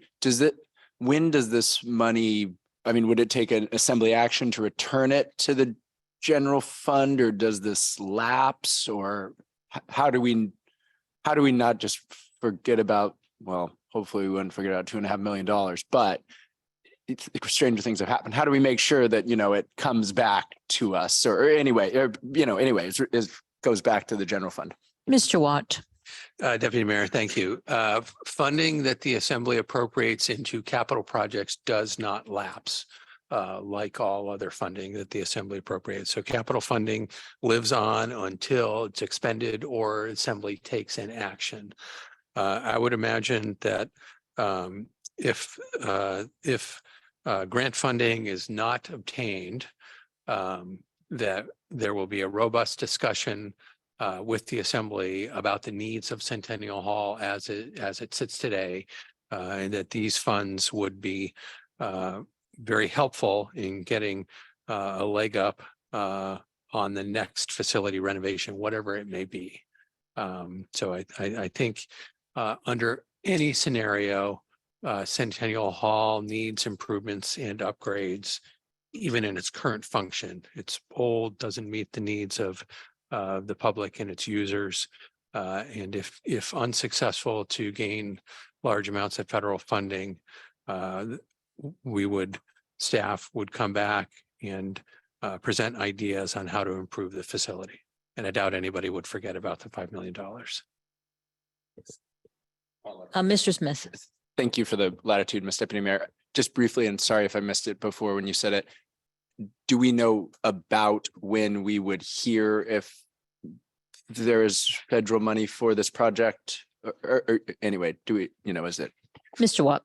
when does this money, would it take an assembly action to return it to the general fund, or does this lapse, or how do we not just forget about, well, hopefully we wouldn't forget about $2.5 million, but stranger things have happened. How do we make sure that, it comes back to us it goes back to the general fund? Mr. Watt. Deputy Mayor, thank you. Funding that the Assembly appropriates into capital projects does not lapse like all other funding that the Assembly appropriates. So capital funding lives on until it's expended or Assembly takes an action. I would imagine that if grant funding is not obtained, that there will be a robust discussion with the assembly about the needs of Centennial Hall as it sits today, and that these funds would be very helpful in getting a leg up on the next facility renovation, whatever it may be. So I think under any scenario, Centennial Hall needs improvements and upgrades, even in its current function. It's old, doesn't meet the needs of the public and its users. And if unsuccessful to gain large amounts of federal funding, staff would come back and present ideas on how to improve the facility. And I doubt anybody would forget about the $5 million. Mr. Smith. Thank you for the latitude, Ms. Deputy Mayor. Just briefly, and sorry if I missed it before when you said it, do we know about when we would hear if there is federal money for this project? Or anyway, do we, is it? Mr. Watt.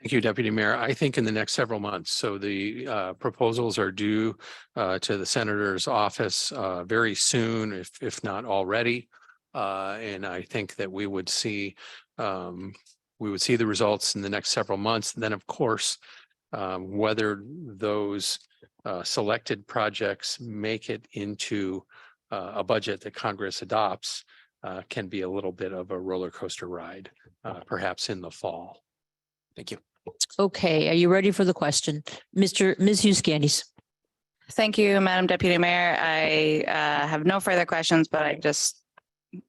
Thank you, Deputy Mayor. I think in the next several months. So the proposals are due to the senator's office very soon, if not already. And I think that we would see the results in the next several months. And then, of course, whether those selected projects make it into a budget that Congress adopts can be a little bit of a roller coaster ride, perhaps in the fall. Thank you. Okay, are you ready for the question? Ms. Hughes Candies. Thank you, Madam Deputy Mayor. I have no further questions, but I just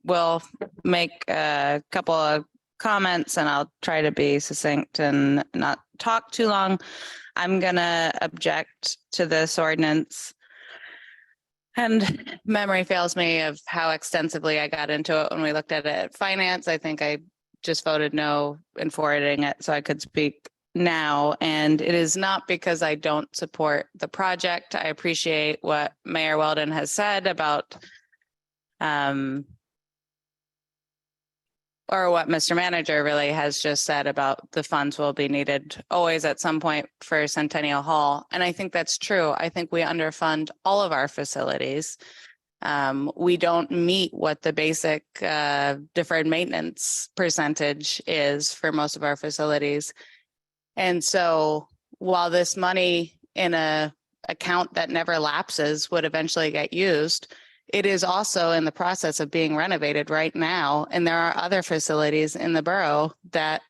will make a couple of comments and I'll try to be succinct and not talk too long. I'm gonna object to this ordinance. And memory fails me of how extensively I got into it when we looked at it at finance. I think I just voted no in forwarding it so I could speak now. And it is not because I don't support the project. I appreciate what Mayor Weldon has said about or what Mr. Manager really has just said about the funds will be needed always at some point for Centennial Hall. And I think that's true. I think we underfund all of our facilities. We don't meet what the basic deferred maintenance percentage is for most of our facilities. And so while this money in a account that never lapses would eventually get used, it is also in the process of being renovated right now. And there are other facilities in the borough that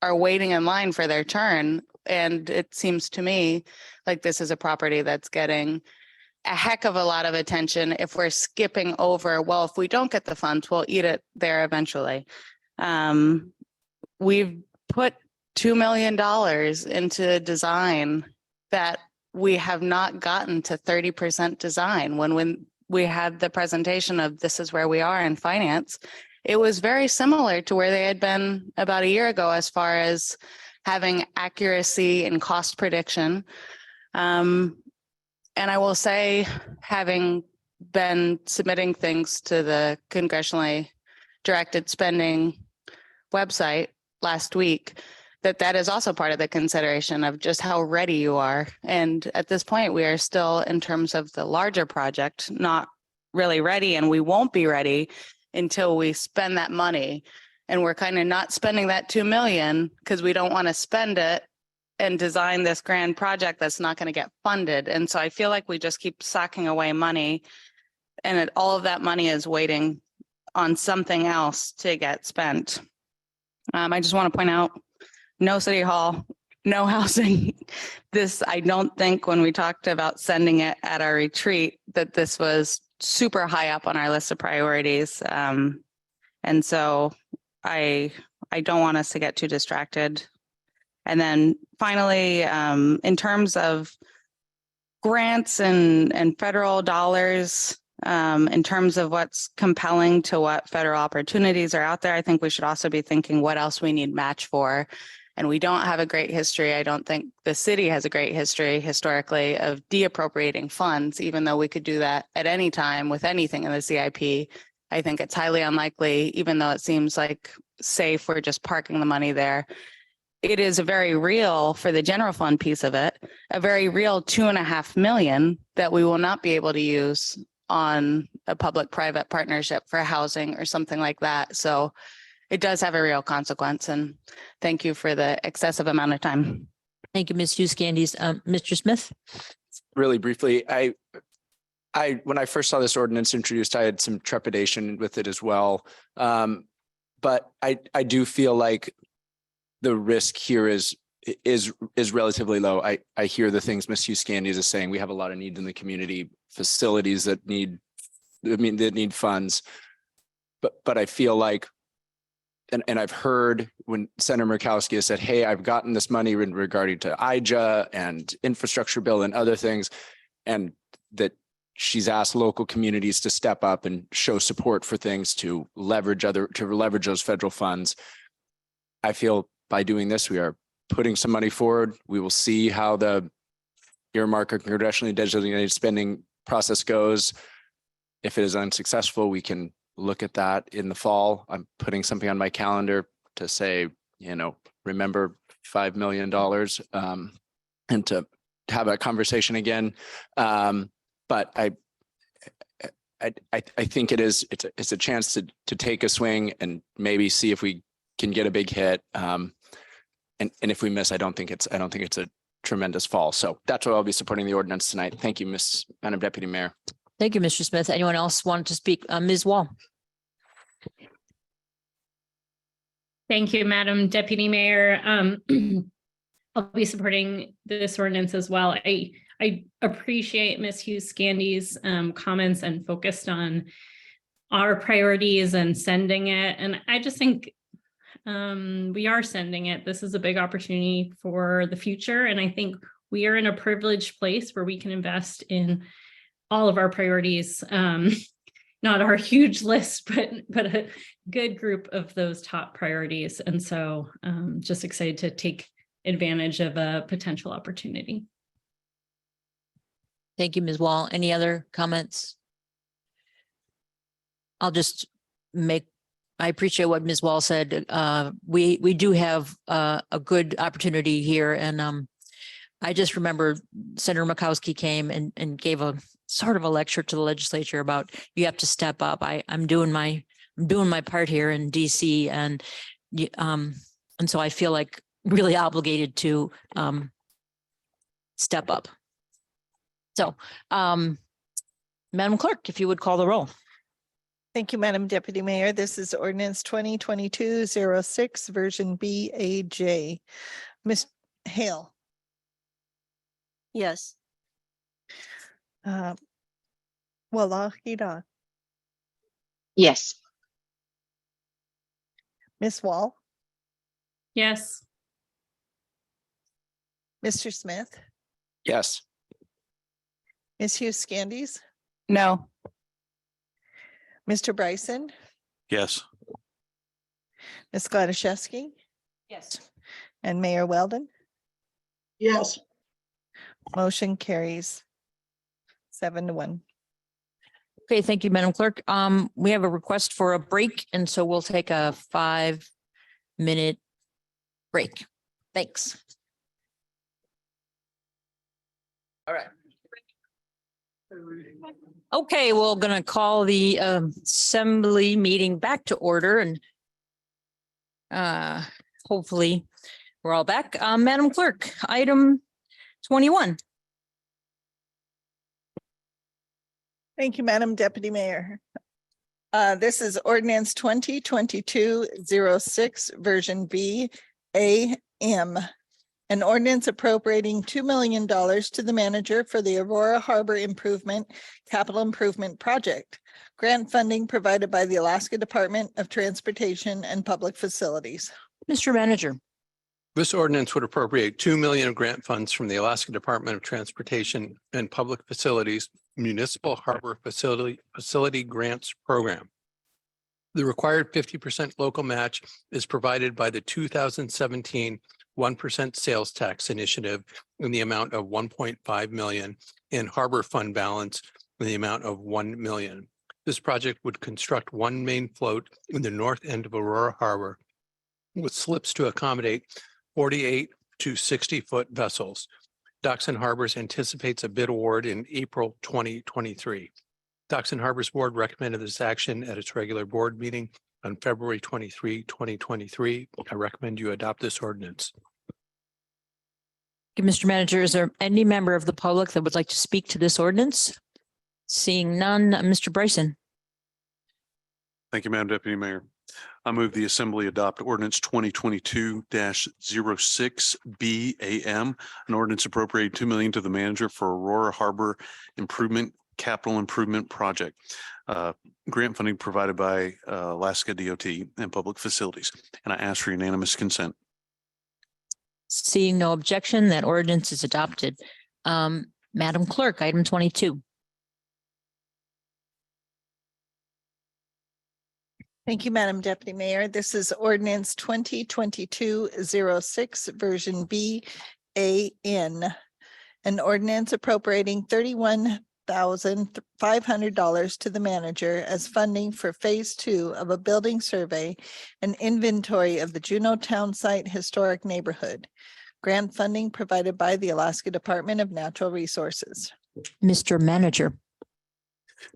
are waiting in line for their turn. And it seems to me like this is a property that's getting a heck of a lot of attention if we're skipping over, well, if we don't get the funds, we'll eat it there eventually. We've put $2 million into design that we have not gotten to 30% design. When we had the presentation of this is where we are in finance, it was very similar to where they had been about a year ago as far as having accuracy and cost prediction. And I will say, having been submitting things to the congressionally directed spending website last week, that is also part of the consideration of just how ready you are. And at this point, we are still, in terms of the larger project, not really ready, and we won't be ready until we spend that money. And we're kind of not spending that 2 million because we don't want to spend it and design this grand project that's not going to get funded. And so I feel like we just keep socking away money, and all of that money is waiting on something else to get spent. I just want to point out, no city hall, no housing. This, I don't think when we talked about sending it at our retreat, that this was super high up on our list of priorities. And so I don't want us to get too distracted. And then finally, in terms of grants and federal dollars, in terms of what's compelling to what federal opportunities are out there, I think we should also be thinking what else we need match for. And we don't have a great history. I don't think the city has a great history historically of deappropriating funds, even though we could do that at any time with anything in the CIP. I think it's highly unlikely, even though it seems like safe, we're just parking the money there. It is a very real, for the general fund piece of it, a very real $2.5 million that we will not be able to use on a public-private partnership for housing or something like that. So it does have a real consequence, and thank you for the excessive amount of time. Thank you, Ms. Hughes Candies. Mr. Smith? Really briefly, when I first saw this ordinance introduced, I had some trepidation with it as well. But I do feel like the risk here is relatively low. I hear the things Ms. Hughes Candies is saying. We have a lot of need in the community, facilities that need funds. But I feel like, and I've heard when Senator Murkowski has said, hey, I've gotten this money in regarding to IJA and infrastructure bill and other things, and that she's asked local communities to step up and show support for things to leverage those federal funds. I feel by doing this, we are putting some money forward. We will see how the earmark or congressionally designated spending process goes. If it is unsuccessful, we can look at that in the fall. I'm putting something on my calendar to say, remember $5 million and to have that conversation again. But I think it's a chance to take a swing and maybe see if we can get a big hit. And if we miss, I don't think it's a tremendous fall. So that's why I'll be supporting the ordinance tonight. Thank you, Madam Deputy Mayor. Thank you, Mr. Smith. Anyone else want to speak? Ms. Wall? Thank you, Madam Deputy Mayor. I'll be supporting this ordinance as well. I appreciate Ms. Hughes Candy's comments and focused on our priorities and sending it. And I just think we are sending it. This is a big opportunity for the future. And I think we are in a privileged place where we can invest in all of our priorities, not our huge list, but a good group of those top priorities. And so just excited to take advantage of a potential opportunity. Thank you, Ms. Wall. Any other comments? I'll just I appreciate what Ms. Wall said. We do have a good opportunity here. And I just remember Senator Murkowski came and gave a sort of a lecture to the legislature about you have to step up. I'm doing my part here in DC, and so I feel like really obligated to step up. So, Madam Clerk, if you would call the roll. Thank you, Madam Deputy Mayor. This is ordinance 2022-06, version BAJ. Ms. Hale. Yes. Walahida. Yes. Ms. Wall. Yes. Mr. Smith. Yes. Ms. Hughes Candies. No. Mr. Bryson. Yes. Ms. Gladysevsky. Yes. And Mayor Weldon. Yes. Motion carries 7-1. Okay, thank you, Madam Clerk. We have a request for a break, and so we'll take a 5-minute break. Thanks. All right. Okay, we're going to call the assembly meeting back to order, and hopefully we're all back. Madam Clerk, item 21. Thank you, Madam Deputy Mayor. This is ordinance 2022-06, version B, AM. An ordinance appropriating $2 million to the manager for the Aurora Harbor Improvement Capital Improvement Project. Grant funding provided by the Alaska Department of Transportation and Public Facilities. Mr. Manager. This ordinance would appropriate $2 million of grant funds from the Alaska Department of Transportation and Public Facilities Municipal Harbor Facility Grants Program. The required 50% local match is provided by the 2017 1% sales tax initiative in the amount of 1.5 million and harbor fund balance in the amount of 1 million. This project would construct one main float in the north end of Aurora Harbor with slips to accommodate 48 to 60-foot vessels. Docks and Harbors anticipates a bid award in April 2023. Docks and Harbors Board recommended this action at its regular board meeting on February 23, 2023. I recommend you adopt this ordinance. Mr. Manager, is there any member of the public that would like to speak to this ordinance? Seeing none, Mr. Bryson. Thank you, Madam Deputy Mayor. I move the Assembly adopt ordinance 2022-06 BAM, an ordinance appropriating $2 million to the manager for Aurora Harbor Improvement Capital Improvement Project. Grant funding provided by Alaska DOT and Public Facilities, and I ask for unanimous consent. Seeing no objection, that ordinance is adopted. Madam Clerk, item 22. Thank you, Madam Deputy Mayor. This is ordinance 2022-06 version B AN. An ordinance appropriating $31,500 to the manager as funding for phase 2 of a building survey and inventory of the Juneau Town Site Historic Neighborhood. Grant funding provided by the Alaska Department of Natural Resources. Mr. Manager.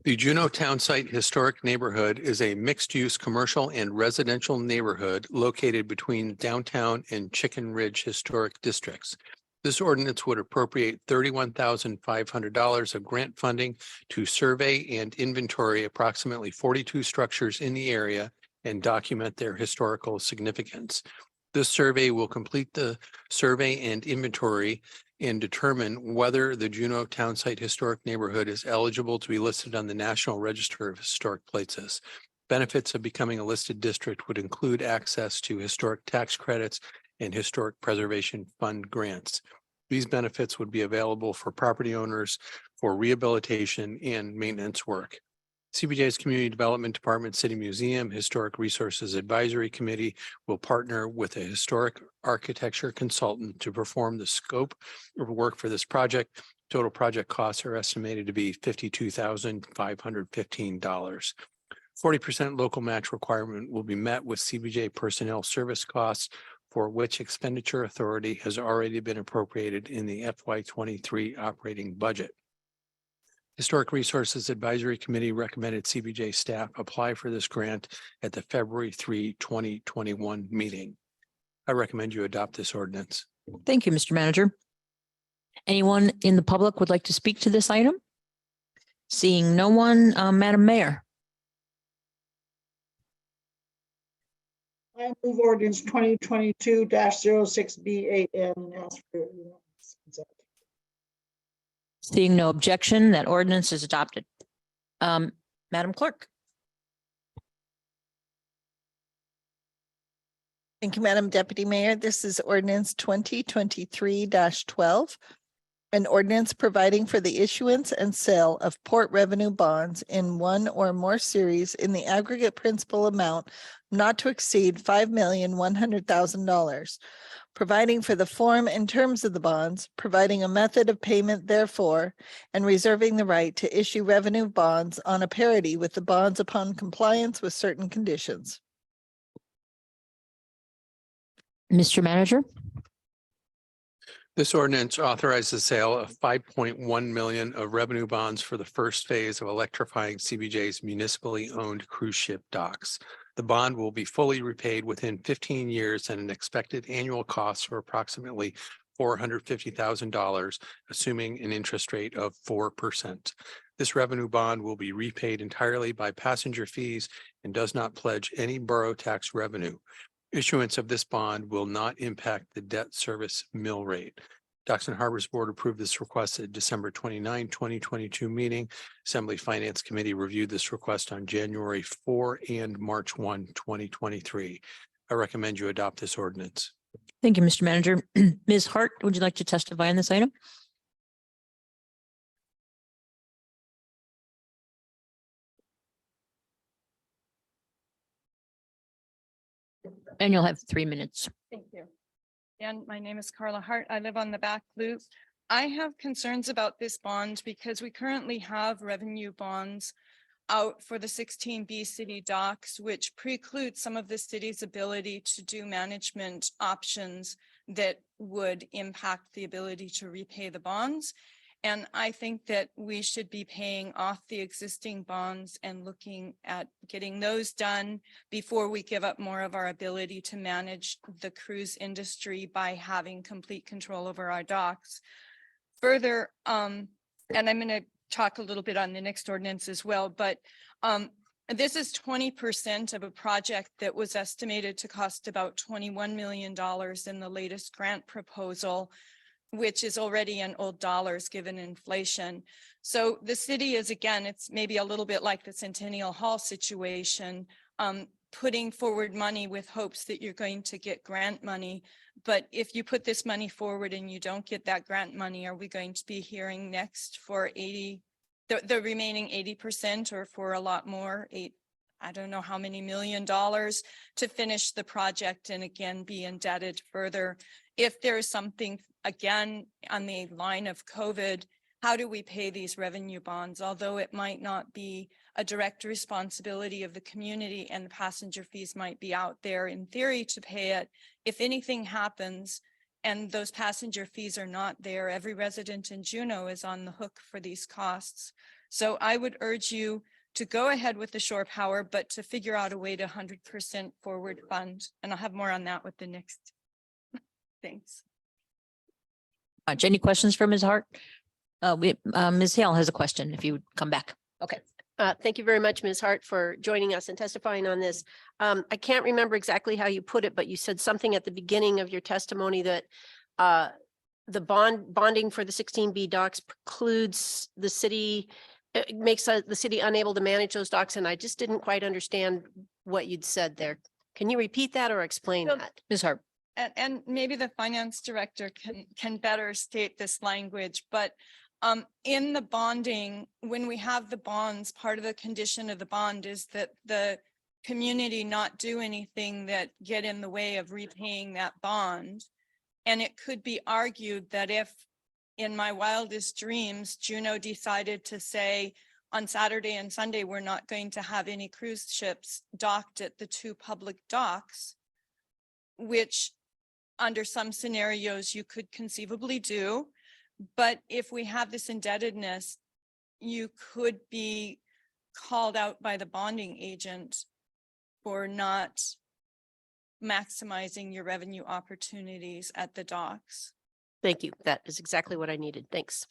The Juneau Town Site Historic Neighborhood is a mixed-use commercial and residential neighborhood located between downtown and Chicken Ridge Historic Districts. This ordinance would appropriate $31,500 of grant funding to survey and inventory approximately 42 structures in the area and document their historical significance. This survey will complete the survey and inventory and determine whether the Juneau Town Site Historic Neighborhood is eligible to be listed on the National Register of Historic Places. Benefits of becoming a listed district would include access to historic tax credits and historic preservation fund grants. These benefits would be available for property owners for rehabilitation and maintenance work. CBJ's Community Development Department, City Museum, Historic Resources Advisory Committee will partner with a historic architecture consultant to perform the scope of work for this project. Total project costs are estimated to be $52,515. 40% local match requirement will be met with CBJ personnel service costs, for which expenditure authority has already been appropriated in the FY23 operating budget. Historic Resources Advisory Committee recommended CBJ staff apply for this grant at the February 3, 2021 meeting. I recommend you adopt this ordinance. Thank you, Mr. Manager. Anyone in the public would like to speak to this item? Seeing no one, Madam Mayor. I move ordinance 2022-06 BAN and ask for unanimous consent. Seeing no objection, that ordinance is adopted. Madam Clerk. Thank you, Madam Deputy Mayor. This is ordinance 2023-12. An ordinance providing for the issuance and sale of port revenue bonds in one or more series in the aggregate principal amount not to exceed $5,100,000. Providing for the form and terms of the bonds, providing a method of payment therefore, and reserving the right to issue revenue bonds on a parity with the bonds upon compliance with certain conditions. Mr. Manager. This ordinance authorizes the sale of 5.1 million of revenue bonds for the first phase of electrifying CBJ's municipally owned cruise ship docks. The bond will be fully repaid within 15 years at an expected annual cost of approximately $450,000, assuming an interest rate of 4%. This revenue bond will be repaid entirely by passenger fees and does not pledge any borough tax revenue. Issuance of this bond will not impact the debt service mill rate. Docks and Harbors Board approved this request at December 29, 2022 meeting. Assembly Finance Committee reviewed this request on January 4 and March 1, 2023. I recommend you adopt this ordinance. Thank you, Mr. Manager. Ms. Hart, would you like to testify on this item? And you'll have 3 minutes. Thank you. And my name is Carla Hart. I live on the back loop. I have concerns about this bond because we currently have revenue bonds out for the 16B city docks, which precludes some of the city's ability to do management options that would impact the ability to repay the bonds. And I think that we should be paying off the existing bonds and looking at getting those done before we give up more of our ability to manage the cruise industry by having complete control over our docks. Further, and I'm going to talk a little bit on the next ordinance as well, but this is 20% of a project that was estimated to cost about $21 million in the latest grant proposal, which is already in old dollars given inflation. So the city is, again, it's maybe a little bit like the Centennial Hall situation, putting forward money with hopes that you're going to get grant money. But if you put this money forward and you don't get that grant money, are we going to be hearing next for the remaining 80% or for a lot more, I don't know how many $1 million to finish the project and again be indebted further? If there's something again on the line of COVID, how do we pay these revenue bonds? Although it might not be a direct responsibility of the community and the passenger fees might be out there in theory to pay it, if anything happens and those passenger fees are not there, every resident in Juneau is on the hook for these costs. So I would urge you to go ahead with the shore power, but to figure out a way to 100% forward fund. And I'll have more on that with the next. Thanks. Any questions for Ms. Hart? Ms. Hale has a question if you would come back. Okay. Thank you very much, Ms. Hart, for joining us and testifying on this. I can't remember exactly how you put it, but you said something at the beginning of your testimony that the bonding for the 16B docks precludes the city, it makes the city unable to manage those docks. And I just didn't quite understand what you'd said there. Can you repeat that or explain that? Ms. Hart. And maybe the finance director can better state this language, but in the bonding, when we have the bonds, part of the condition of the bond is that the community not do anything that get in the way of repaying that bond. And it could be argued that if in my wildest dreams, Juneau decided to say on Saturday and Sunday, we're not going to have any cruise ships docked at the two public docks, which under some scenarios you could conceivably do. But if we have this indebtedness, you could be called out by the bonding agent for not maximizing your revenue opportunities at the docks. Thank you. That is exactly what I needed. Thanks.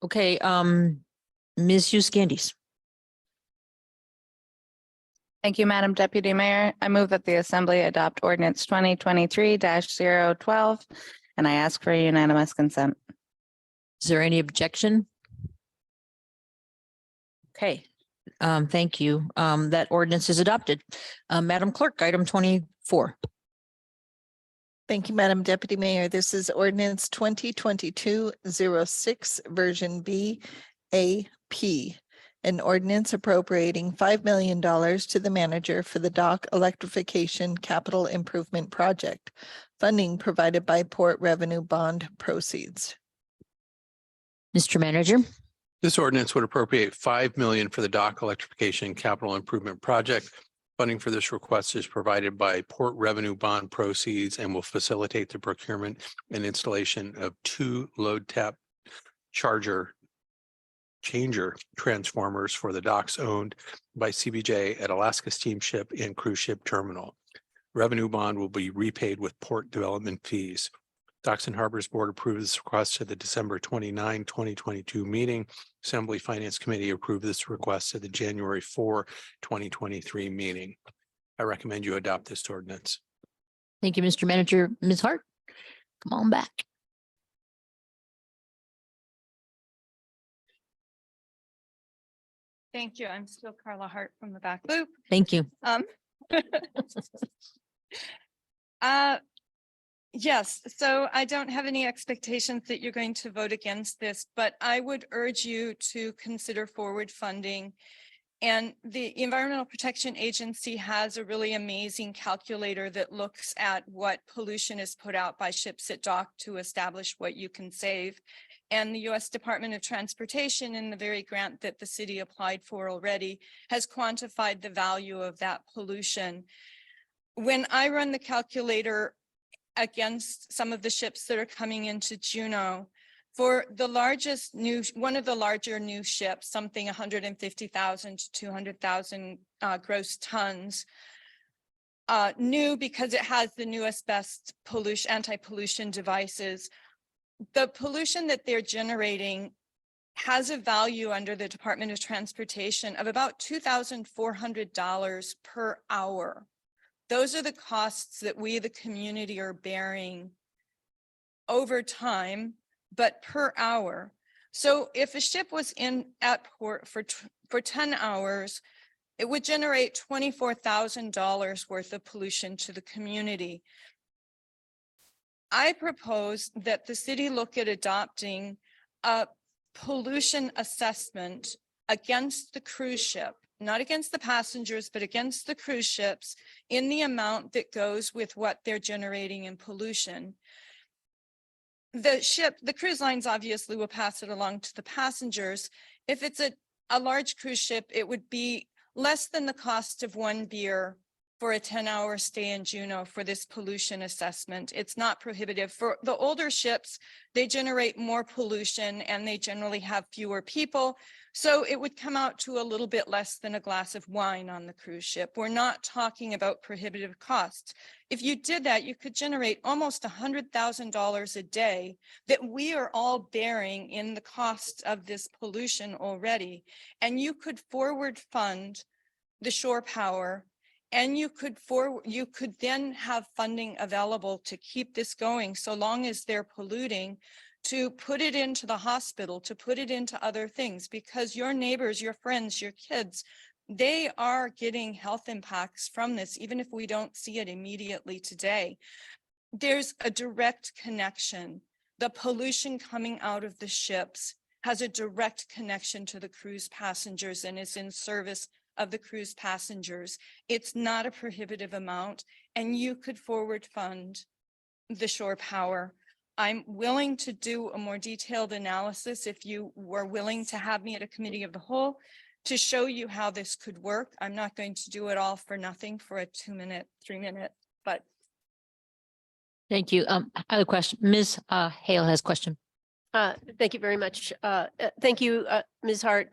Okay. Ms. Hughes Candies. Thank you, Madam Deputy Mayor. I move that the Assembly adopt ordinance 2023-012, and I ask for unanimous consent. Is there any objection? Okay. Thank you. That ordinance is adopted. Madam Clerk, item 24. Thank you, Madam Deputy Mayor. This is ordinance 2022-06, version B, AP. An ordinance appropriating $5 million to the manager for the dock electrification capital improvement project. Funding provided by Port Revenue Bond proceeds. Mr. Manager. This ordinance would appropriate $5 million for the dock electrification capital improvement project. Funding for this request is provided by Port Revenue Bond proceeds and will facilitate the procurement and installation of 2 load tap changer transformers for the docks owned by CBJ at Alaska Steamship and Cruise Ship Terminal. Revenue bond will be repaid with port development fees. Docks and Harbors Board approved this request at the December 29, 2022 meeting. Assembly Finance Committee approved this request at the January 4, 2023 meeting. I recommend you adopt this ordinance. Thank you, Mr. Manager. Ms. Hart, come on back. Thank you. I'm still Carla Hart from the back loop. Thank you. Yes, so I don't have any expectations that you're going to vote against this, but I would urge you to consider forward funding. And the Environmental Protection Agency has a really amazing calculator that looks at what pollution is put out by ships at dock to establish what you can save. And the U.S. Department of Transportation, in the very grant that the city applied for already, has quantified the value of that pollution. When I run the calculator against some of the ships that are coming into Juneau, For the largest new, one of the larger new ships, something 150,000 to 200,000 gross tons. New because it has the newest, best pollution, anti-pollution devices. The pollution that they're generating has a value under the Department of Transportation of about $2,400 per hour. Those are the costs that we, the community, are bearing over time, but per hour. So if a ship was at port for 10 hours, it would generate $24,000 worth of pollution to the community. I propose that the city look at adopting a pollution assessment against the cruise ship, not against the passengers, but against the cruise ships in the amount that goes with what they're generating in pollution. The cruise lines obviously will pass it along to the passengers. If it's a large cruise ship, it would be less than the cost of one beer for a 10-hour stay in Juneau for this pollution assessment. It's not prohibitive. For the older ships, they generate more pollution and they generally have fewer people. So it would come out to a little bit less than a glass of wine on the cruise ship. We're not talking about prohibitive costs. If you did that, you could generate almost $100,000 a day that we are all bearing in the cost of this pollution already. And you could forward fund the shore power, and you could then have funding available to keep this going so long as they're polluting, to put it into the hospital, to put it into other things, because your neighbors, your friends, your kids, they are getting health impacts from this, even if we don't see it immediately today. There's a direct connection. The pollution coming out of the ships has a direct connection to the cruise passengers and is in service of the cruise passengers. It's not a prohibitive amount, and you could forward fund the shore power. I'm willing to do a more detailed analysis if you were willing to have me at a committee of the whole to show you how this could work. I'm not going to do it all for nothing for a 2-minute, 3-minute, but. Thank you. I have a question. Ms. Hale has a question. Thank you very much. Thank you, Ms. Hart.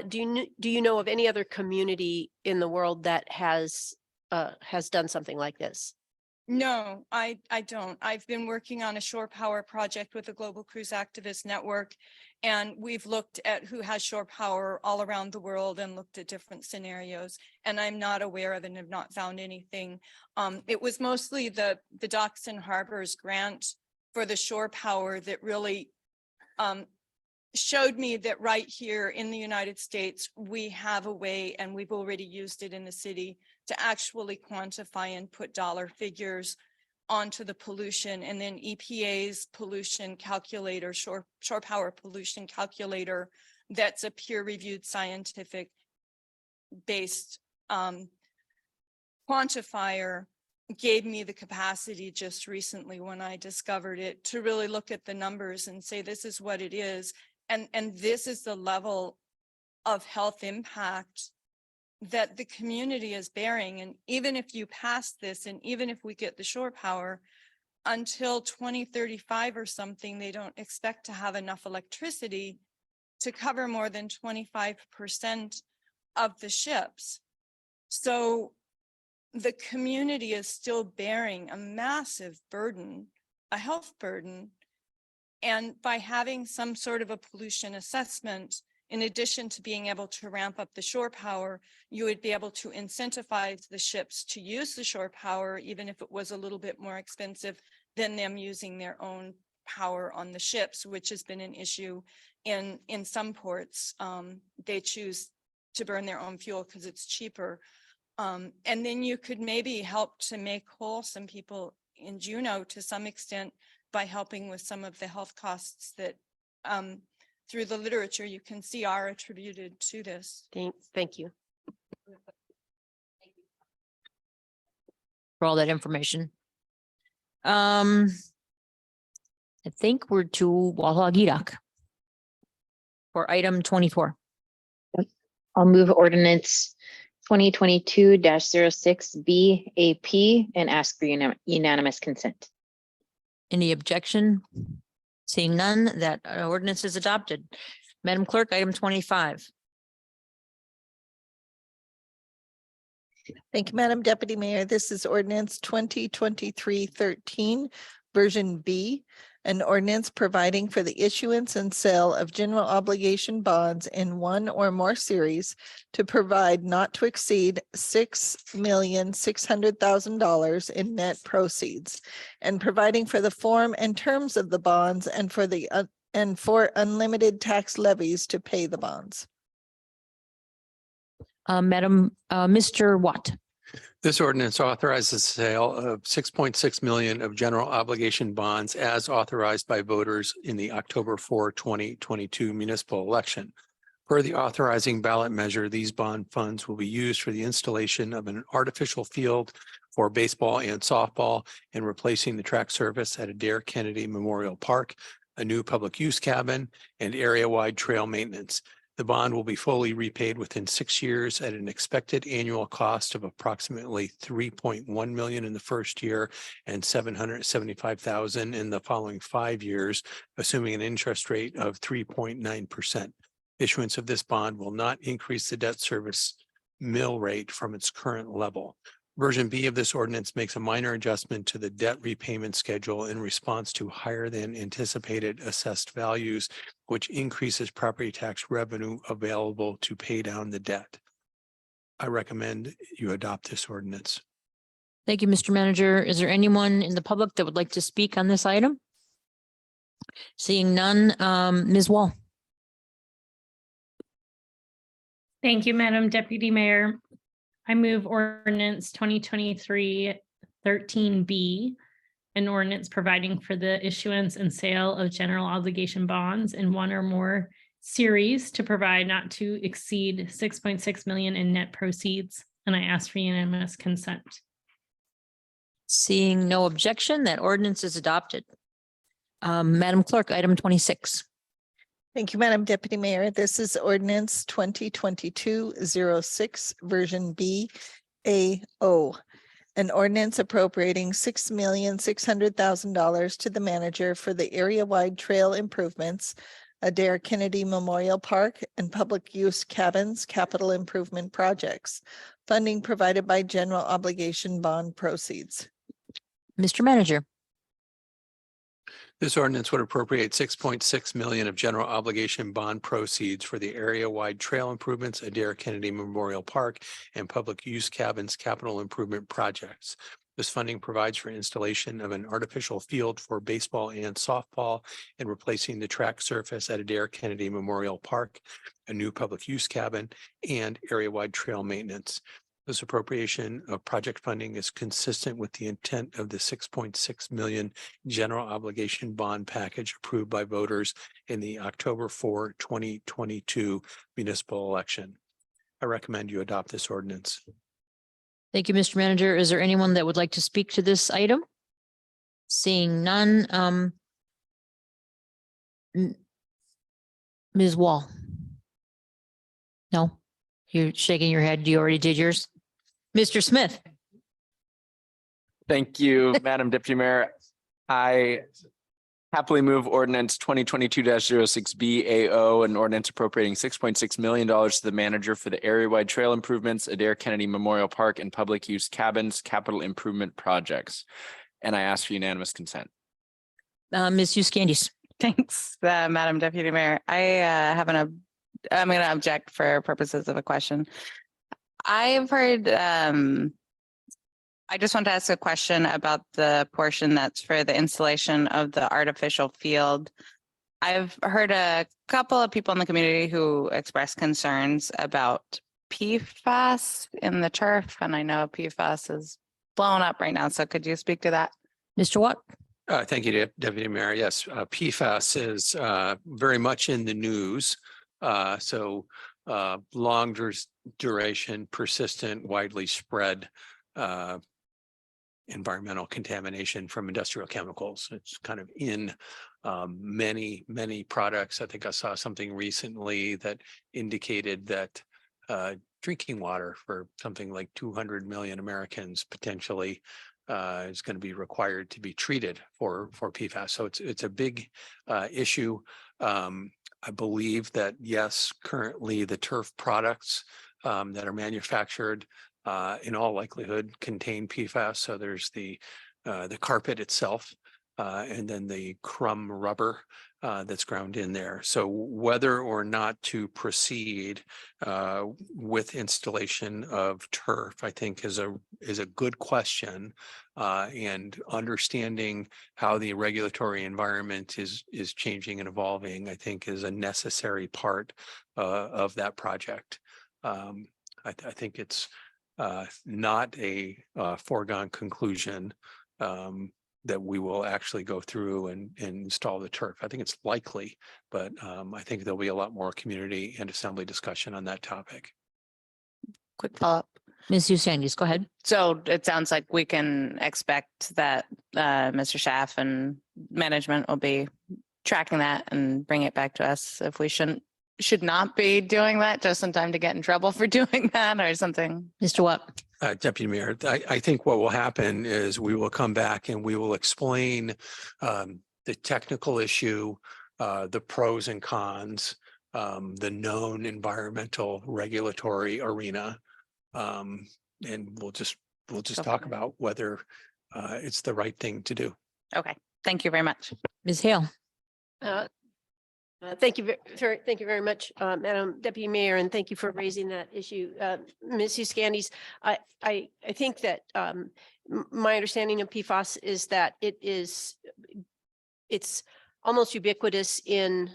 Do you know of any other community in the world that has done something like this? No, I don't. I've been working on a shore power project with the Global Cruise Activist Network, and we've looked at who has shore power all around the world and looked at different scenarios, and I'm not aware of and have not found anything. It was mostly the Docks and Harbors grant for the shore power that really showed me that right here in the United States, we have a way, and we've already used it in the city, to actually quantify and put dollar figures onto the pollution. And then EPA's pollution calculator, shore power pollution calculator, that's a peer-reviewed scientific based quantifier, gave me the capacity just recently when I discovered it to really look at the numbers and say, this is what it is. And this is the level of health impact that the community is bearing. And even if you pass this, and even if we get the shore power, until 2035 or something, they don't expect to have enough electricity to cover more than 25% of the ships. So the community is still bearing a massive burden, a health burden. And by having some sort of a pollution assessment, in addition to being able to ramp up the shore power, you would be able to incentivize the ships to use the shore power, even if it was a little bit more expensive than them using their own power on the ships, which has been an issue in some ports. They choose to burn their own fuel because it's cheaper. And then you could maybe help to make whole some people in Juneau to some extent by helping with some of the health costs that through the literature you can see are attributed to this. Thank you. For all that information. I think we're to Wahagidak for item 24. I'll move ordinance 2022-06 BAP and ask for unanimous consent. Any objection? Seeing none, that ordinance is adopted. Madam Clerk, item 25. Thank you, Madam Deputy Mayor. This is ordinance 2023-13, version B. An ordinance providing for the issuance and sale of general obligation bonds in one or more series to provide not to exceed $6,600,000 in net proceeds, and providing for the form and terms of the bonds and for unlimited tax levies to pay the bonds. Mr. Watt. This ordinance authorizes the sale of 6.6 million of general obligation bonds as authorized by voters in the October 4, 2022 municipal election. Per the authorizing ballot measure, these bond funds will be used for the installation of an artificial field for baseball and softball and replacing the track surface at Adair Kennedy Memorial Park, a new public use cabin, and area-wide trail maintenance. The bond will be fully repaid within 6 years at an expected annual cost of approximately $3.1 million in the first year and $775,000 in the following 5 years, assuming an interest rate of 3.9%. Issuance of this bond will not increase the debt service mill rate from its current level. Version B of this ordinance makes a minor adjustment to the debt repayment schedule in response to higher than anticipated assessed values, which increases property tax revenue available to pay down the debt. I recommend you adopt this ordinance. Thank you, Mr. Manager. Is there anyone in the public that would like to speak on this item? Seeing none, Ms. Wall. Thank you, Madam Deputy Mayor. I move ordinance 2023-13B, an ordinance providing for the issuance and sale of general obligation bonds in one or more series to provide not to exceed 6.6 million in net proceeds. And I ask for unanimous consent. Seeing no objection, that ordinance is adopted. Madam Clerk, item 26. Thank you, Madam Deputy Mayor. This is ordinance 2022-06, version B, AO. An ordinance appropriating $6,600,000 to the manager for the area-wide trail improvements, Adair Kennedy Memorial Park, and public use cabins capital improvement projects. Funding provided by general obligation bond proceeds. Mr. Manager. This ordinance would appropriate 6.6 million of general obligation bond proceeds for the area-wide trail improvements, Adair Kennedy Memorial Park, and public use cabins capital improvement projects. This funding provides for installation of an artificial field for baseball and softball and replacing the track surface at Adair Kennedy Memorial Park, a new public use cabin, and area-wide trail maintenance. This appropriation of project funding is consistent with the intent of the 6.6 million general obligation bond package approved by voters in the October 4, 2022 municipal election. I recommend you adopt this ordinance. Thank you, Mr. Manager. Is there anyone that would like to speak to this item? Seeing none, Ms. Wall. No, you're shaking your head. You already did yours. Mr. Smith. Thank you, Madam Deputy Mayor. I happily move ordinance 2022-06B AO, an ordinance appropriating $6.6 million to the manager for the area-wide trail improvements, Adair Kennedy Memorial Park, and public use cabins capital improvement projects. And I ask for unanimous consent. Ms. Euskandis. Thanks, Madam Deputy Mayor. I'm going to object for purposes of a question. I've heard, I just want to ask a question about the portion that's for the installation of the artificial field. I've heard a couple of people in the community who express concerns about PFAS in the turf, and I know PFAS is blowing up right now. So could you speak to that? Mr. Watt? Thank you, Deputy Mayor. Yes, PFAS is very much in the news. Long duration, persistent, widely spread environmental contamination from industrial chemicals. It's kind of in many products. I think I saw something recently that indicated that drinking water for something like 200 million Americans potentially is going to be required to be treated for PFAS. So it's a big issue. I believe that, yes, currently the turf products that are manufactured in all likelihood contain PFAS. So there's the carpet itself and then the crumb rubber that's ground in there. So whether or not to proceed with installation of turf, I think is a good question. And understanding how the regulatory environment is changing and evolving, I think is a necessary part of that project. I think it's not a foregone conclusion that we will actually go through and install the turf. I think it's likely, but I think there'll be a lot more community and assembly discussion on that topic. Quick follow-up. Ms. Hughes Candies, go ahead. So it sounds like we can expect that Mr. Schaff and management will be tracking that and bring it back to us if we should not be doing that just in time to get in trouble for doing that or something. Mr. Watt. Deputy Mayor, I think what will happen is we will come back and we will explain the technical issue, the pros and cons, the known environmental regulatory arena. And we'll just talk about whether it's the right thing to do. Okay, thank you very much. Ms. Hale. Thank you very much, Madam Deputy Mayor, and thank you for raising that issue. Ms. Hughes Candies, I think that my understanding of PFAS is that it's almost ubiquitous in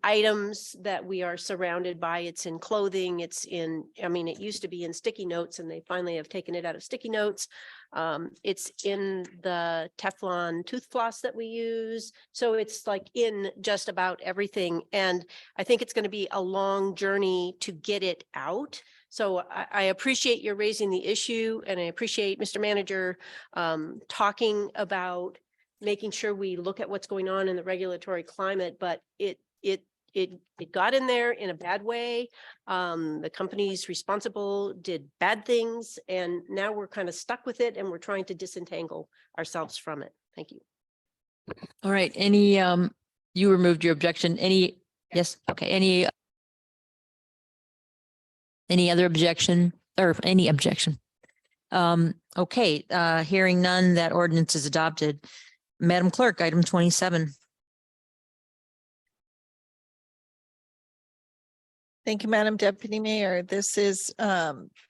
items that we are surrounded by. It's in clothing, it used to be in sticky notes and they finally have taken it out of sticky notes. It's in the Teflon tooth floss that we use. So it's like in just about everything. And I think it's going to be a long journey to get it out. So I appreciate you raising the issue, and I appreciate Mr. Manager talking about making sure we look at what's going on in the regulatory climate, but it got in there in a bad way. The companies responsible did bad things, and now we're kind of stuck with it and we're trying to disentangle ourselves from it. Thank you. All right. You removed your objection. Yes. Okay. Any other objection or any objection? Okay. Hearing none, that ordinance is adopted. Madam Clerk, item 27. Thank you, Madam Deputy Mayor. This is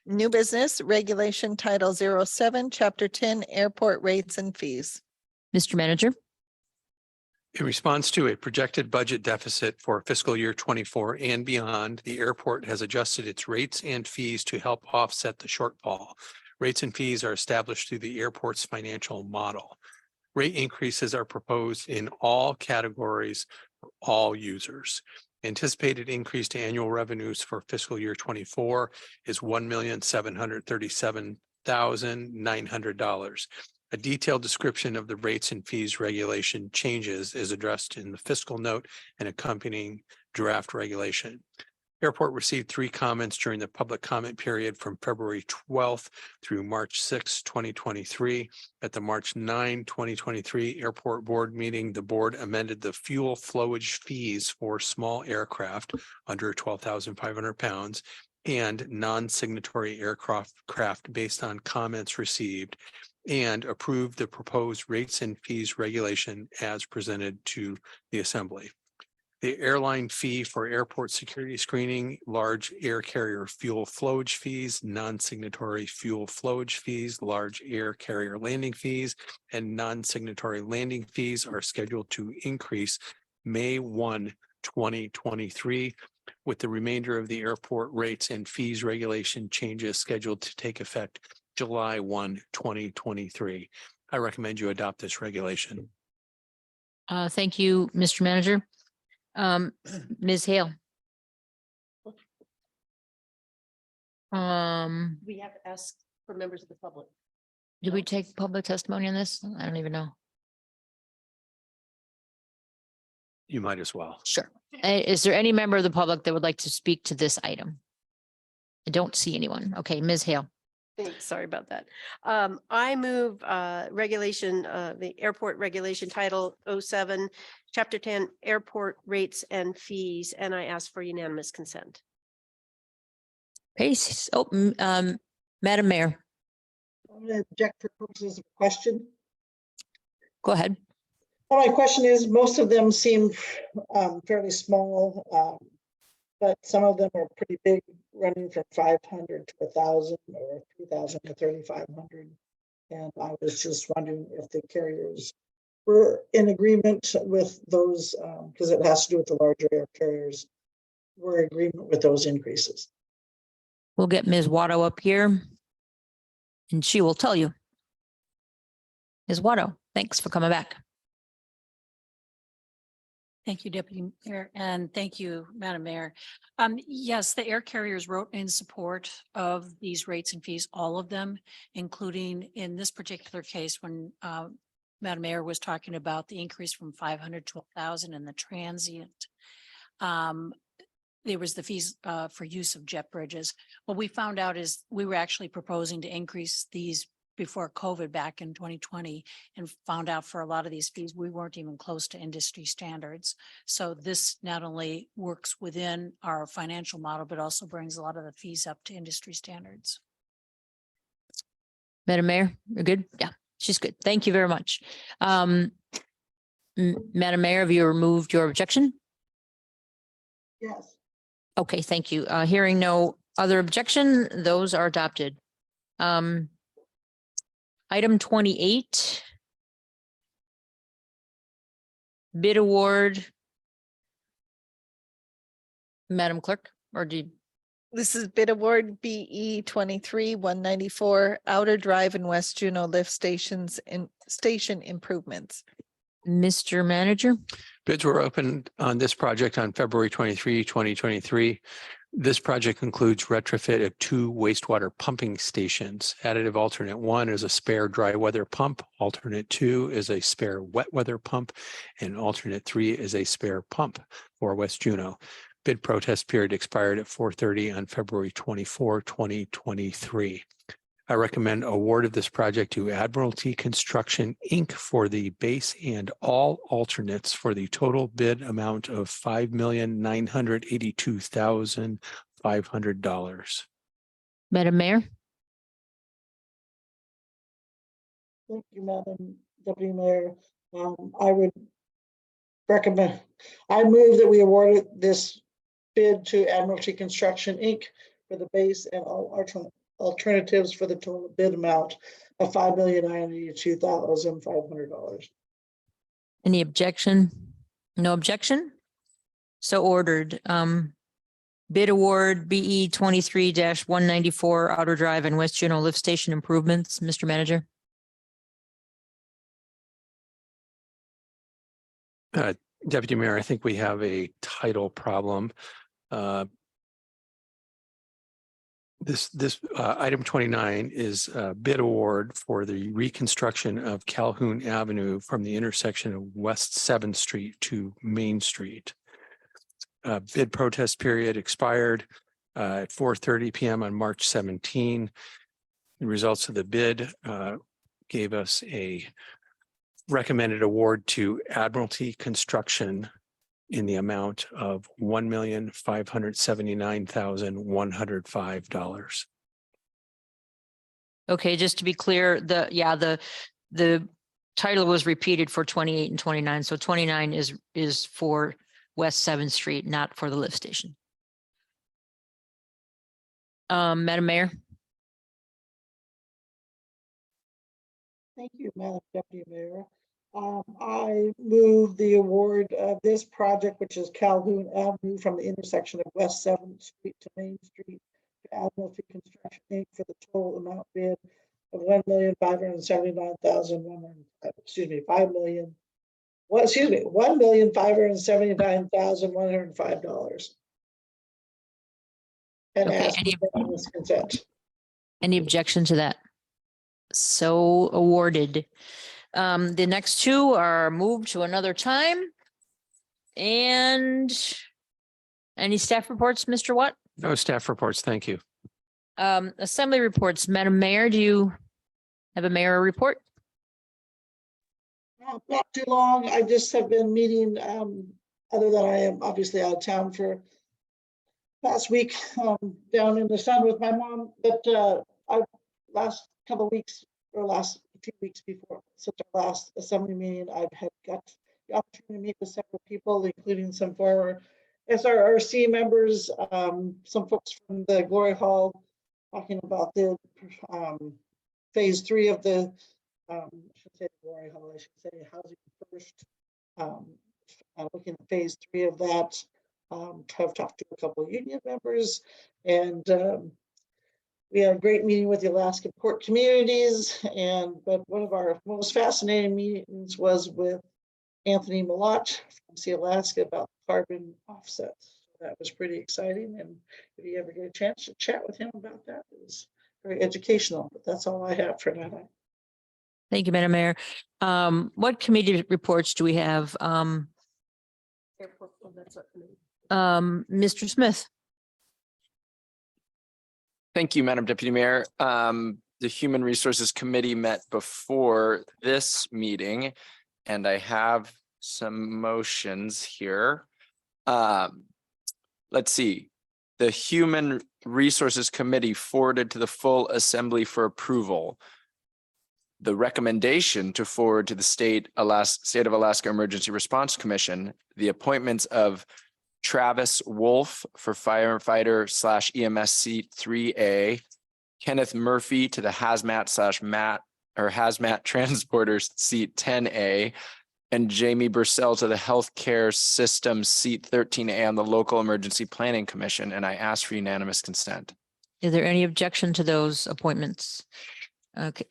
new business regulation title 07, chapter 10, airport rates and fees. Mr. Manager. In response to a projected budget deficit for fiscal year 24 and beyond, the airport has adjusted its rates and fees to help offset the shortfall. Rates and fees are established through the airport's financial model. Rate increases are proposed in all categories for all users. Anticipated increased annual revenues for fiscal year 24 is $1,737,900. A detailed description of the rates and fees regulation changes is addressed in the fiscal note and accompanying draft regulation. Airport received 3 comments during the public comment period from February 12th through March 6, 2023. At the March 9, 2023 Airport Board meeting, the board amended the fuel flowage fees for small aircraft under 12,500 pounds and non-signatory aircraft based on comments received, and approved the proposed rates and fees regulation as presented to the Assembly. The airline fee for airport security screening, large air carrier fuel flowage fees, non-signatory fuel flowage fees, large air carrier landing fees, and non-signatory landing fees are scheduled to increase May 1, 2023, with the remainder of the airport rates and fees regulation changes scheduled to take effect July 1, 2023. I recommend you adopt this regulation. Thank you, Mr. Manager. Ms. Hale. We have to ask for members of the public. Did we take public testimony on this? I don't even know. You might as well. Sure. Is there any member of the public that would like to speak to this item? I don't see anyone. Okay, Ms. Hale. Thanks, sorry about that. I move regulation, the airport regulation title 07, chapter 10, airport rates and fees, and I ask for unanimous consent. Pace, Madam Mayor, I'm going to object for purposes of question. go ahead. Well, my question is, most of them seem fairly small, but some of them are pretty big, running from 500 to 1,000 or 3,000 to 3,500. And I was just wondering if the carriers were in agreement with those, because it has to do with the larger air carriers, were in agreement with those increases. We'll get Ms. Watto up here and she will tell you. Ms. Watto, thanks for coming back. Thank you, Deputy Mayor, and thank you, Madam Mayor. Yes, the air carriers wrote in support of these rates and fees, all of them, including in this particular case when Madam Mayor was talking about the increase from 500 to 1,000 in the transient. There was the fees for use of jet bridges. What we found out is we were actually proposing to increase these before COVID back in 2020 and found out for a lot of these fees, we weren't even close to industry standards. So this not only works within our financial model, but also brings a lot of the fees up to industry standards. Madam Mayor, you're good? Yeah, she's good. Thank you very much. Madam Mayor, have you removed your objection? Yes. Okay, thank you. Hearing no other objection, those are adopted. Item 28. Bid award. Madam Clerk, or did, This is bid award BE 23-194 Outer Drive in West Juneau lift stations and station improvements. Mr. Manager? Bids were opened on this project on February 23, 2023. This project includes retrofit of 2 wastewater pumping stations. Additive alternate 1 is a spare dry weather pump. Alternate 2 is a spare wet weather pump. And alternate 3 is a spare pump for West Juneau. Bid protest period expired at 4:30 on February 24, 2023. I recommend award of this project to Admiralty Construction, Inc. for the base and all alternates for the total bid amount of $5,982,500. Madam Mayor? Thank you, Madam Deputy Mayor. I would recommend, I move that we award this bid to Admiralty Construction, Inc. for the base and all alternatives for the total bid amount of $5,982,500. Any objection? No objection? So ordered. Bid award BE 23-194 Outer Drive and West Juneau lift station improvements. Mr. Manager? Deputy Mayor, I think we have a title problem. This item 29 is a bid award for the reconstruction of Calhoun Avenue from the intersection of West 7th Street to Main Street. Bid protest period expired at 4:30 p.m. on March 17. The results of the bid gave us a recommended award to Admiralty Construction in the amount of $1,579,105. Okay, just to be clear, the title was repeated for 28 and 29. So 29 is for West 7th Street, not for the lift station. Madam Mayor? Thank you, Madam Deputy Mayor. I move the award of this project, which is Calhoun Avenue from the intersection of West 7th Street to Main Street to Admiralty Construction, Inc. for the total amount bid of $1,579,105. And Okay, ask for unanimous consent. Any objection to that? So awarded. The next two are moved to another time. And any staff reports, Mr. Watt? No staff reports. Thank you. Assembly reports. Madam Mayor, do you have a mayor report? Not too long. I just have been meeting, other than I am obviously out of town for past week, down in the sun with my mom, but I last couple of weeks or last few weeks before since our last assembly meeting, I've got the opportunity to meet with several people, including some former SRRC members, some folks from the Glory Hall, talking about the phase 3 of the I should say Glory Hall, I should say Housing First. Looking at phase 3 of that. Have talked to a couple of union members, and we had a great meeting with the Alaska Port Communities. But one of our most fascinating meetings was with Anthony Malott from Alaska about carbon offsets. That was pretty exciting, and if you ever get a chance to chat with him about that, it was very educational. But that's all I have for now. Thank you, Madam Mayor. What committee reports do we have? Mr. Smith. Thank you, Madam Deputy Mayor. The Human Resources Committee met before this meeting, and I have some motions here. Let's see. The Human Resources Committee forwarded to the full assembly for approval the recommendation to forward to the State of Alaska Emergency Response Commission the appointments of Travis Wolf for firefighter / EMS seat 3A, Kenneth Murphy to the hazmat transporter seat 10A, and Jamie Bursell to the healthcare system seat 13A on the local emergency planning commission. And I ask for unanimous consent. Is there any objection to those appointments? Okay,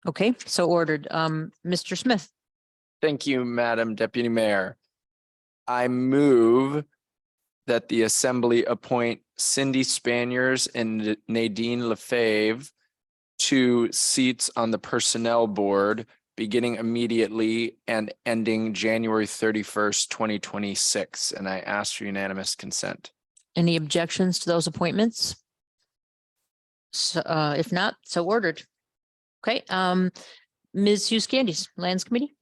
okay, so ordered. Mr. Smith. Thank you, Madam Deputy Mayor. I move that the assembly appoint Cindy Spaniers and Nadine Lefebvre to seats on the personnel board beginning immediately and ending January 31st, 2026. And I ask for unanimous consent. Any objections to those appointments? So, if not, so ordered. Okay, Ms. Hughes Candies, Lands Committee.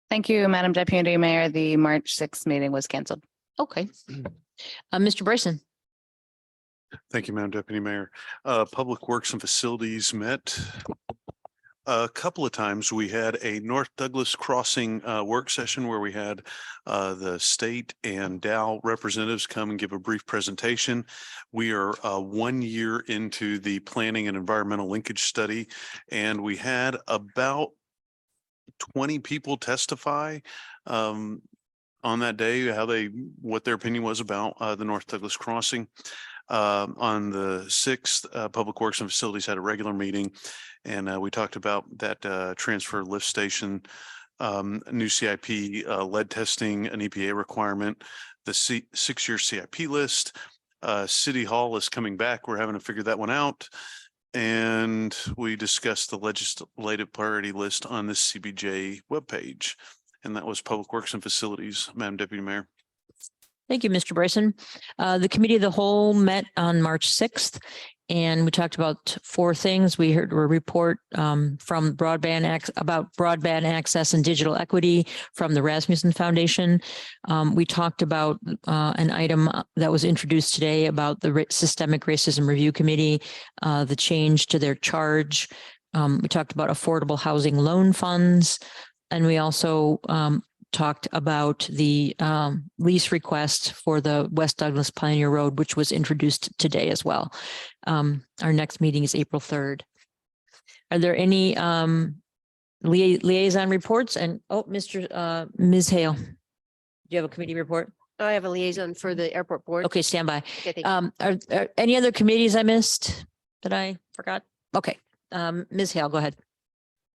Thank you, Madam Deputy Mayor. The March 6th meeting was canceled. Okay. Mr. Bryson. Thank you, Madam Deputy Mayor. Public Works and Facilities met a couple of times. We had a North Douglas Crossing work session where we had the state and Dow representatives come and give a brief presentation. We are 1 year into the planning and environmental linkage study, and we had about 20 people testify on that day, what their opinion was about the North Douglas Crossing. On the 6th, Public Works and Facilities had a regular meeting, and we talked about that transfer lift station, new CIP, lead testing, an EPA requirement, the 6-year CIP list. City Hall is coming back. We're having to figure that one out. And we discussed the legislative priority list on the CBJ webpage. And that was Public Works and Facilities, Madam Deputy Mayor. Thank you, Mr. Bryson. The Committee of the Whole met on March 6th, and we talked about 4 things. We heard a report from about broadband access and digital equity from the Rasmussen Foundation. We talked about an item that was introduced today about the Systemic Racism Review Committee, the change to their charge. We talked about affordable housing loan funds, and we also talked about the lease request for the West Douglas Pioneer Road, which was introduced today as well. Our next meeting is April 3rd. Are there any liaison reports? And Ms. Hale, do you have a committee report? I have a liaison for the airport board. Okay, stand by. Okay, thank you. Are any other committees I missed that I forgot? Okay, Ms. Hale, go ahead.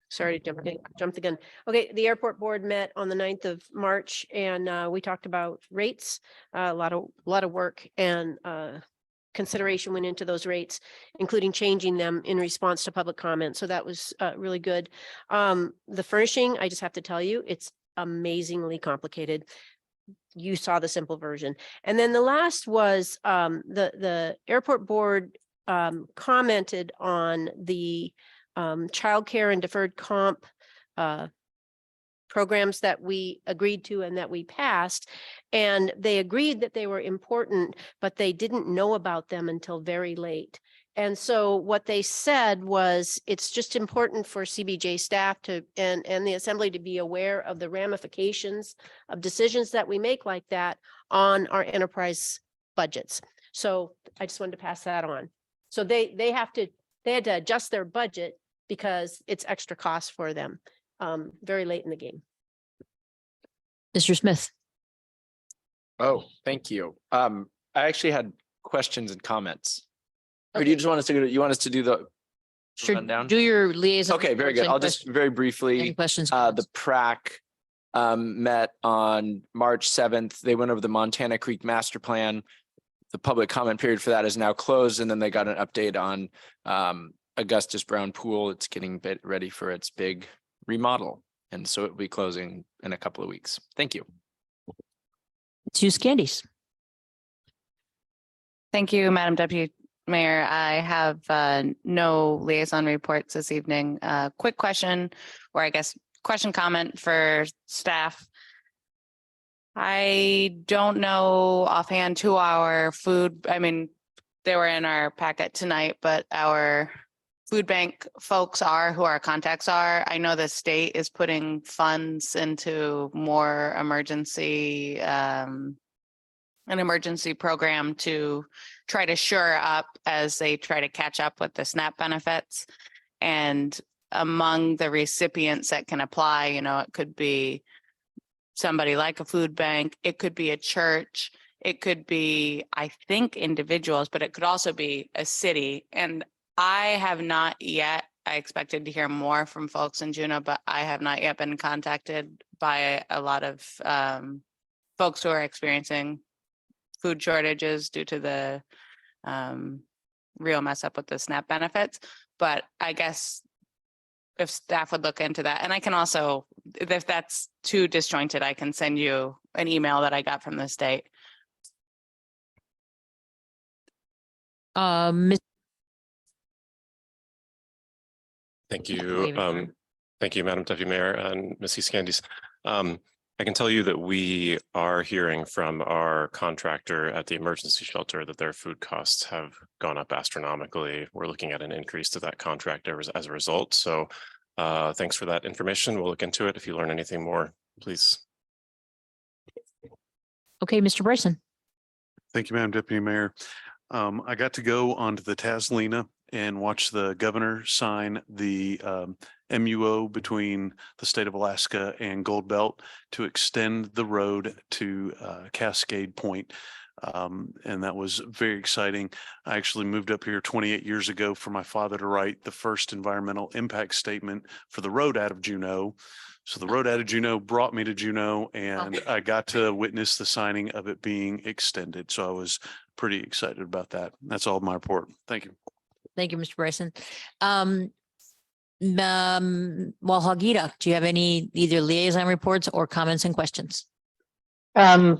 Sorry to jump the gun. Okay, the airport board met on the 9th of March, and we talked about rates. A lot of work and consideration went into those rates, including changing them in response to public comment. So that was really good. The furnishing, I just have to tell you, it's amazingly complicated. You saw the simple version. And then the last was the airport board commented on the childcare and deferred comp programs that we agreed to and that we passed. And they agreed that they were important, but they didn't know about them until very late. And so what they said was, it's just important for CBJ staff to, and the assembly to be aware of the ramifications of decisions that we make like that on our enterprise budgets. So I just wanted to pass that on. So they had to adjust their budget because it's extra cost for them very late in the game. Mr. Smith. Oh, thank you. I actually had questions and comments. Or do you just want us to, you want us to do the Sure, rundown? do your liaison. Okay, very reports. good. Any I'll just questions? very Any briefly, questions? the PrAC met on March 7th. They went over the Montana Creek Master Plan. The public comment period for that is now closed, and then they got an update on Augustus Brown Pool. It's getting ready for its big remodel. And so it'll be closing in a couple of weeks. Thank you. Let's use Candice. Thank you, Madam Deputy Mayor. I have no liaison reports this evening. Quick question, or I guess question comment for staff. I don't know offhand who our food, I mean, they were in our packet tonight, but our food bank folks are, who our contacts are. I know the state is putting funds into more emergency, an emergency program to try to shore up as they try to catch up with the SNAP benefits. And among the recipients that can apply, you know, it could be somebody like a food bank, it could be a church, it could be, I think, individuals, but it could also be a city. And I have not yet, I expected to hear more from folks in Juneau, but I have not yet been contacted by a lot of folks who are experiencing food shortages due to the real mess up with the SNAP benefits. But I guess if staff would look into that, and I can also, if that's too disjointed, I can send you an email that I got from the state. Thank you. Waving. Thank you, Madam Deputy Mayor and Mrs. Candies. I can tell you that we are hearing from our contractor at the emergency shelter that their food costs have gone up astronomically. We're looking at an increase to that contract as a result. So thanks for that information. We'll look into it. If you learn anything more, please. Okay, Mr. Bryson. Thank you, Madam Deputy Mayor. I got to go onto the Taslina and watch the governor sign the MUO between the state of Alaska and Gold Belt to extend the road to Cascade Point. And that was very exciting. I actually moved up here 28 years ago for my father to write the first environmental impact statement for the road out of Juneau. So the road out of Juneau brought me to Juneau, and I got to witness the signing of it being extended. So I was pretty excited about that. That's all my report. Thank you. Thank you, Mr. Bryson. Walhagita, do you have any either liaison reports or comments and questions? I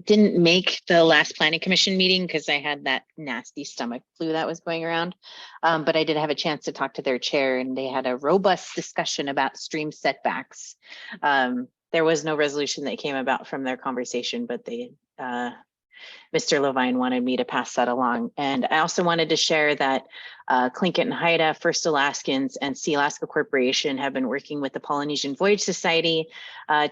didn't make the last planning commission meeting because I had that nasty stomach flu that was going around. But I did have a chance to talk to their chair, and they had a robust discussion about stream setbacks. There was no resolution that came about from their conversation, but they Mr. Levine wanted me to pass that along. And I also wanted to share that Tlingit and Haida, First Alaskans, and Sea Alaska Corporation have been working with the Polynesian Voyage Society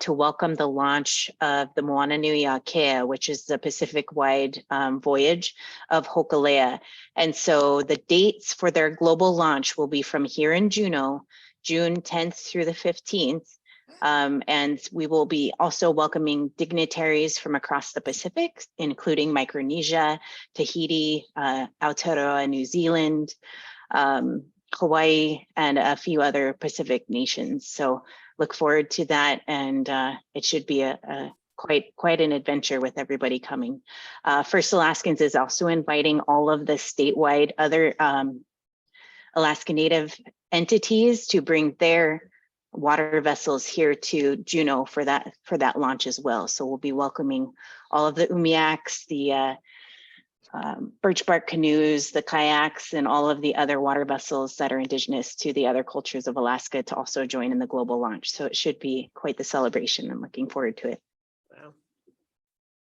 to welcome the launch of the Moana Nui Akea, which is the Pacific-wide voyage of Hokulea. And so the dates for their global launch will be from here in Juneau, June 10th through the 15th. And we will be also welcoming dignitaries from across the Pacific, including Micronesia, Tahiti, Aotearoa, New Zealand, Hawaii, and a few other Pacific nations. So look forward to that, and it should be a quite an adventure with everybody coming. First Alaskans is also inviting all of the statewide other Alaska Native entities to bring their water vessels here to Juneau for that launch as well. So we'll be welcoming all of the Umiaks, the birch bark canoes, the kayaks, and all of the other water vessels that are indigenous to the other cultures of Alaska to also join in the global launch. So it should be quite the celebration. I'm looking forward to it.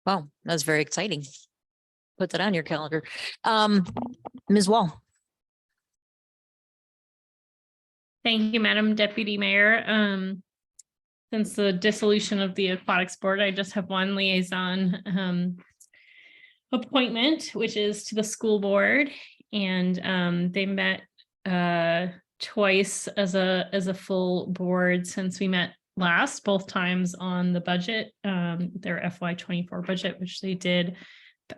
Wow, that's very exciting. Put that on your calendar. Ms. Wall. Thank you, Madam Deputy Mayor. Since the dissolution of the Aquatics Board, I just have one liaison appointment, which is to the school board. And they met twice as a full board since we met last, both times on the budget, their FY24 budget, which they did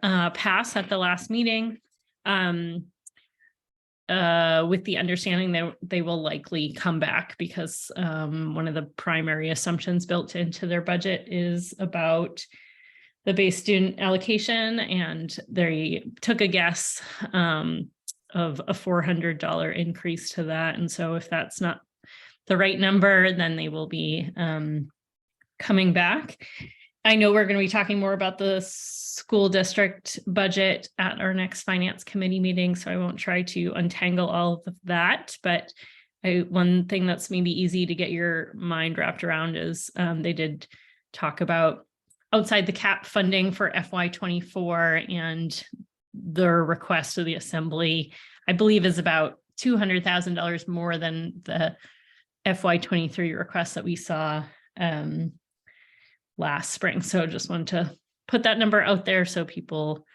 pass at the last meeting. With the understanding that they will likely come back because one of the primary assumptions built into their budget is about the base student allocation, and they took a guess of a $400 increase to that. And so if that's not the right number, then they will be coming back. I know we're going to be talking more about the school district budget at our next finance committee meeting, so I won't try to untangle all of that. But one thing that's maybe easy to get your mind wrapped around is they did talk about outside the cap funding for FY24, and their request to the assembly, I believe, is about $200,000 more than the FY23 request that we saw last spring. So just wanted to put that number out there so people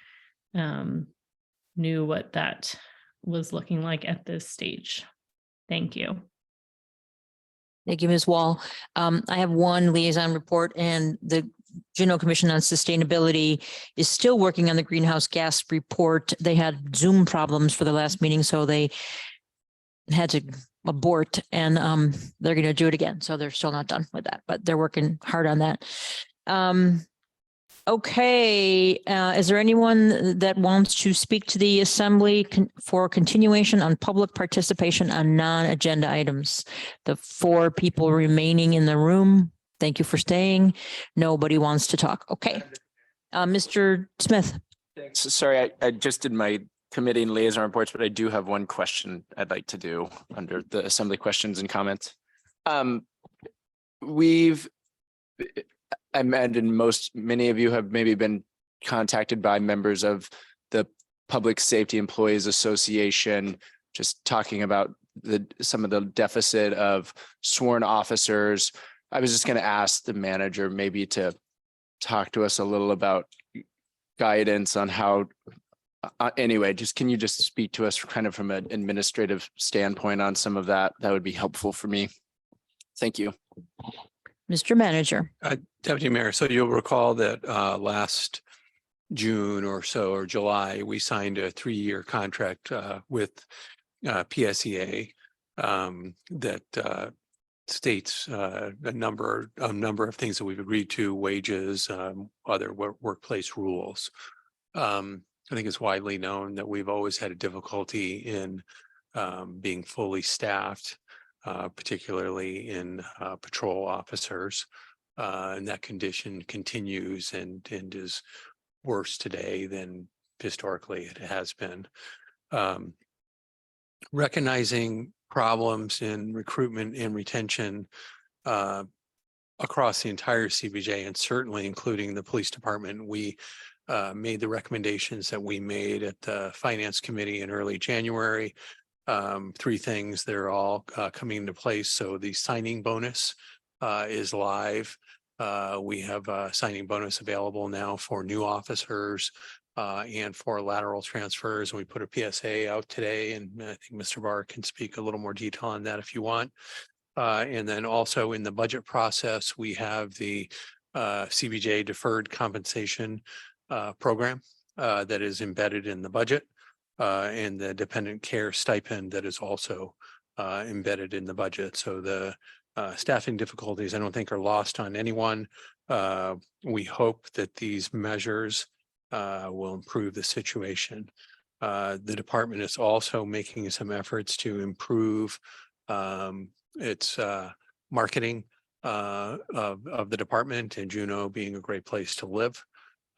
knew what that was looking like at this stage. Thank you. Thank you, Ms. Wall. I have one liaison report, and the Juneau Commission on Sustainability is still working on the greenhouse gas report. They had Zoom problems for the last meeting, so they had to abort, and they're going to do it again. So they're still not done with that, but they're working hard on that. Okay, is there anyone that wants to speak to the assembly for continuation on public participation on non-agenda items? The 4 people remaining in the room, thank you for staying. Nobody wants to talk. Okay. Mr. Smith. Sorry, I just did my committee and liaison reports, but I do have one question I'd like to do under the assembly questions and comments. I imagine many of you have maybe been contacted by members of the Public Safety Employees Association, just talking about some of the deficit of sworn officers. I was just going to ask the manager maybe to talk to us a little about guidance on how, anyway, can you just speak to us kind of from an administrative standpoint on some of that? That would be helpful for me. Thank you. Mr. Manager. Deputy Mayor, so you'll recall that last June or so, or July, we signed a 3-year contract with PSEA that states a number of things that we've agreed to: wages, other workplace rules. I think it's widely known that we've always had a difficulty in being fully staffed, particularly in patrol officers. And that condition continues and is worse today than historically it has been. Recognizing problems in recruitment and retention across the entire CBJ, and certainly including the police department, we made the recommendations that we made at the Finance Committee in early January. 3 things, they're all coming into place. So the signing bonus is live. We have a signing bonus available now for new officers and for lateral transfers. And we put a PSA out today, and I think Mr. Barr can speak a little more detail on that if you want. And then also in the budget process, we have the CBJ deferred compensation program that is embedded in the budget. And the dependent care stipend that is also embedded in the budget. So the staffing difficulties, I don't think, are lost on anyone. We hope that these measures will improve the situation. The department is also making some efforts to improve its marketing of the department, and Juneau being a great place to live.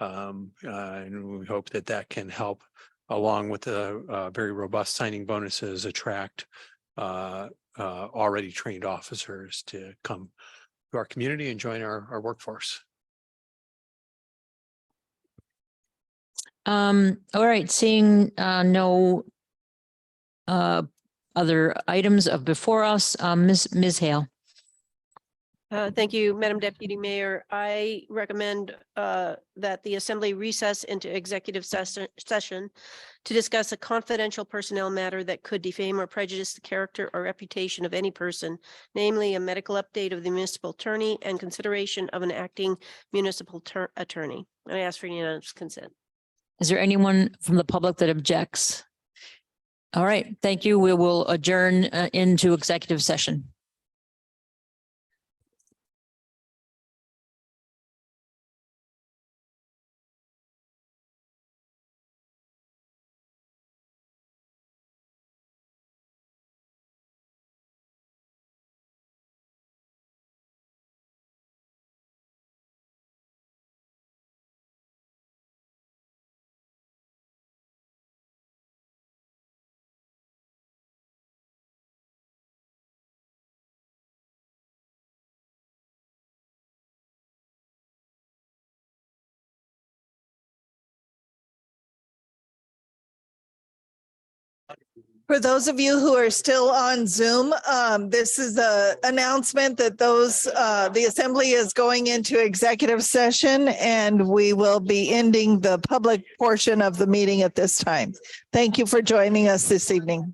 And we hope that that can help, along with the very robust signing bonuses, attract already trained officers to come to our community and join our workforce. All right, seeing no other items of before us, Ms. Hale. Thank you, Madam Deputy Mayor. I recommend that the Assembly recess into executive session to discuss a confidential personnel matter that could defame or prejudice the character or reputation of any person, namely a medical update of the municipal attorney and consideration of an acting municipal attorney. I ask for unanimous consent. Is there anyone from the public that objects? All right, thank you. We will adjourn into executive session. For those of you who are still on Zoom, this is a announcement that the Assembly is going into executive session and we will be ending the public portion of the meeting at this time. Thank you for joining us this evening.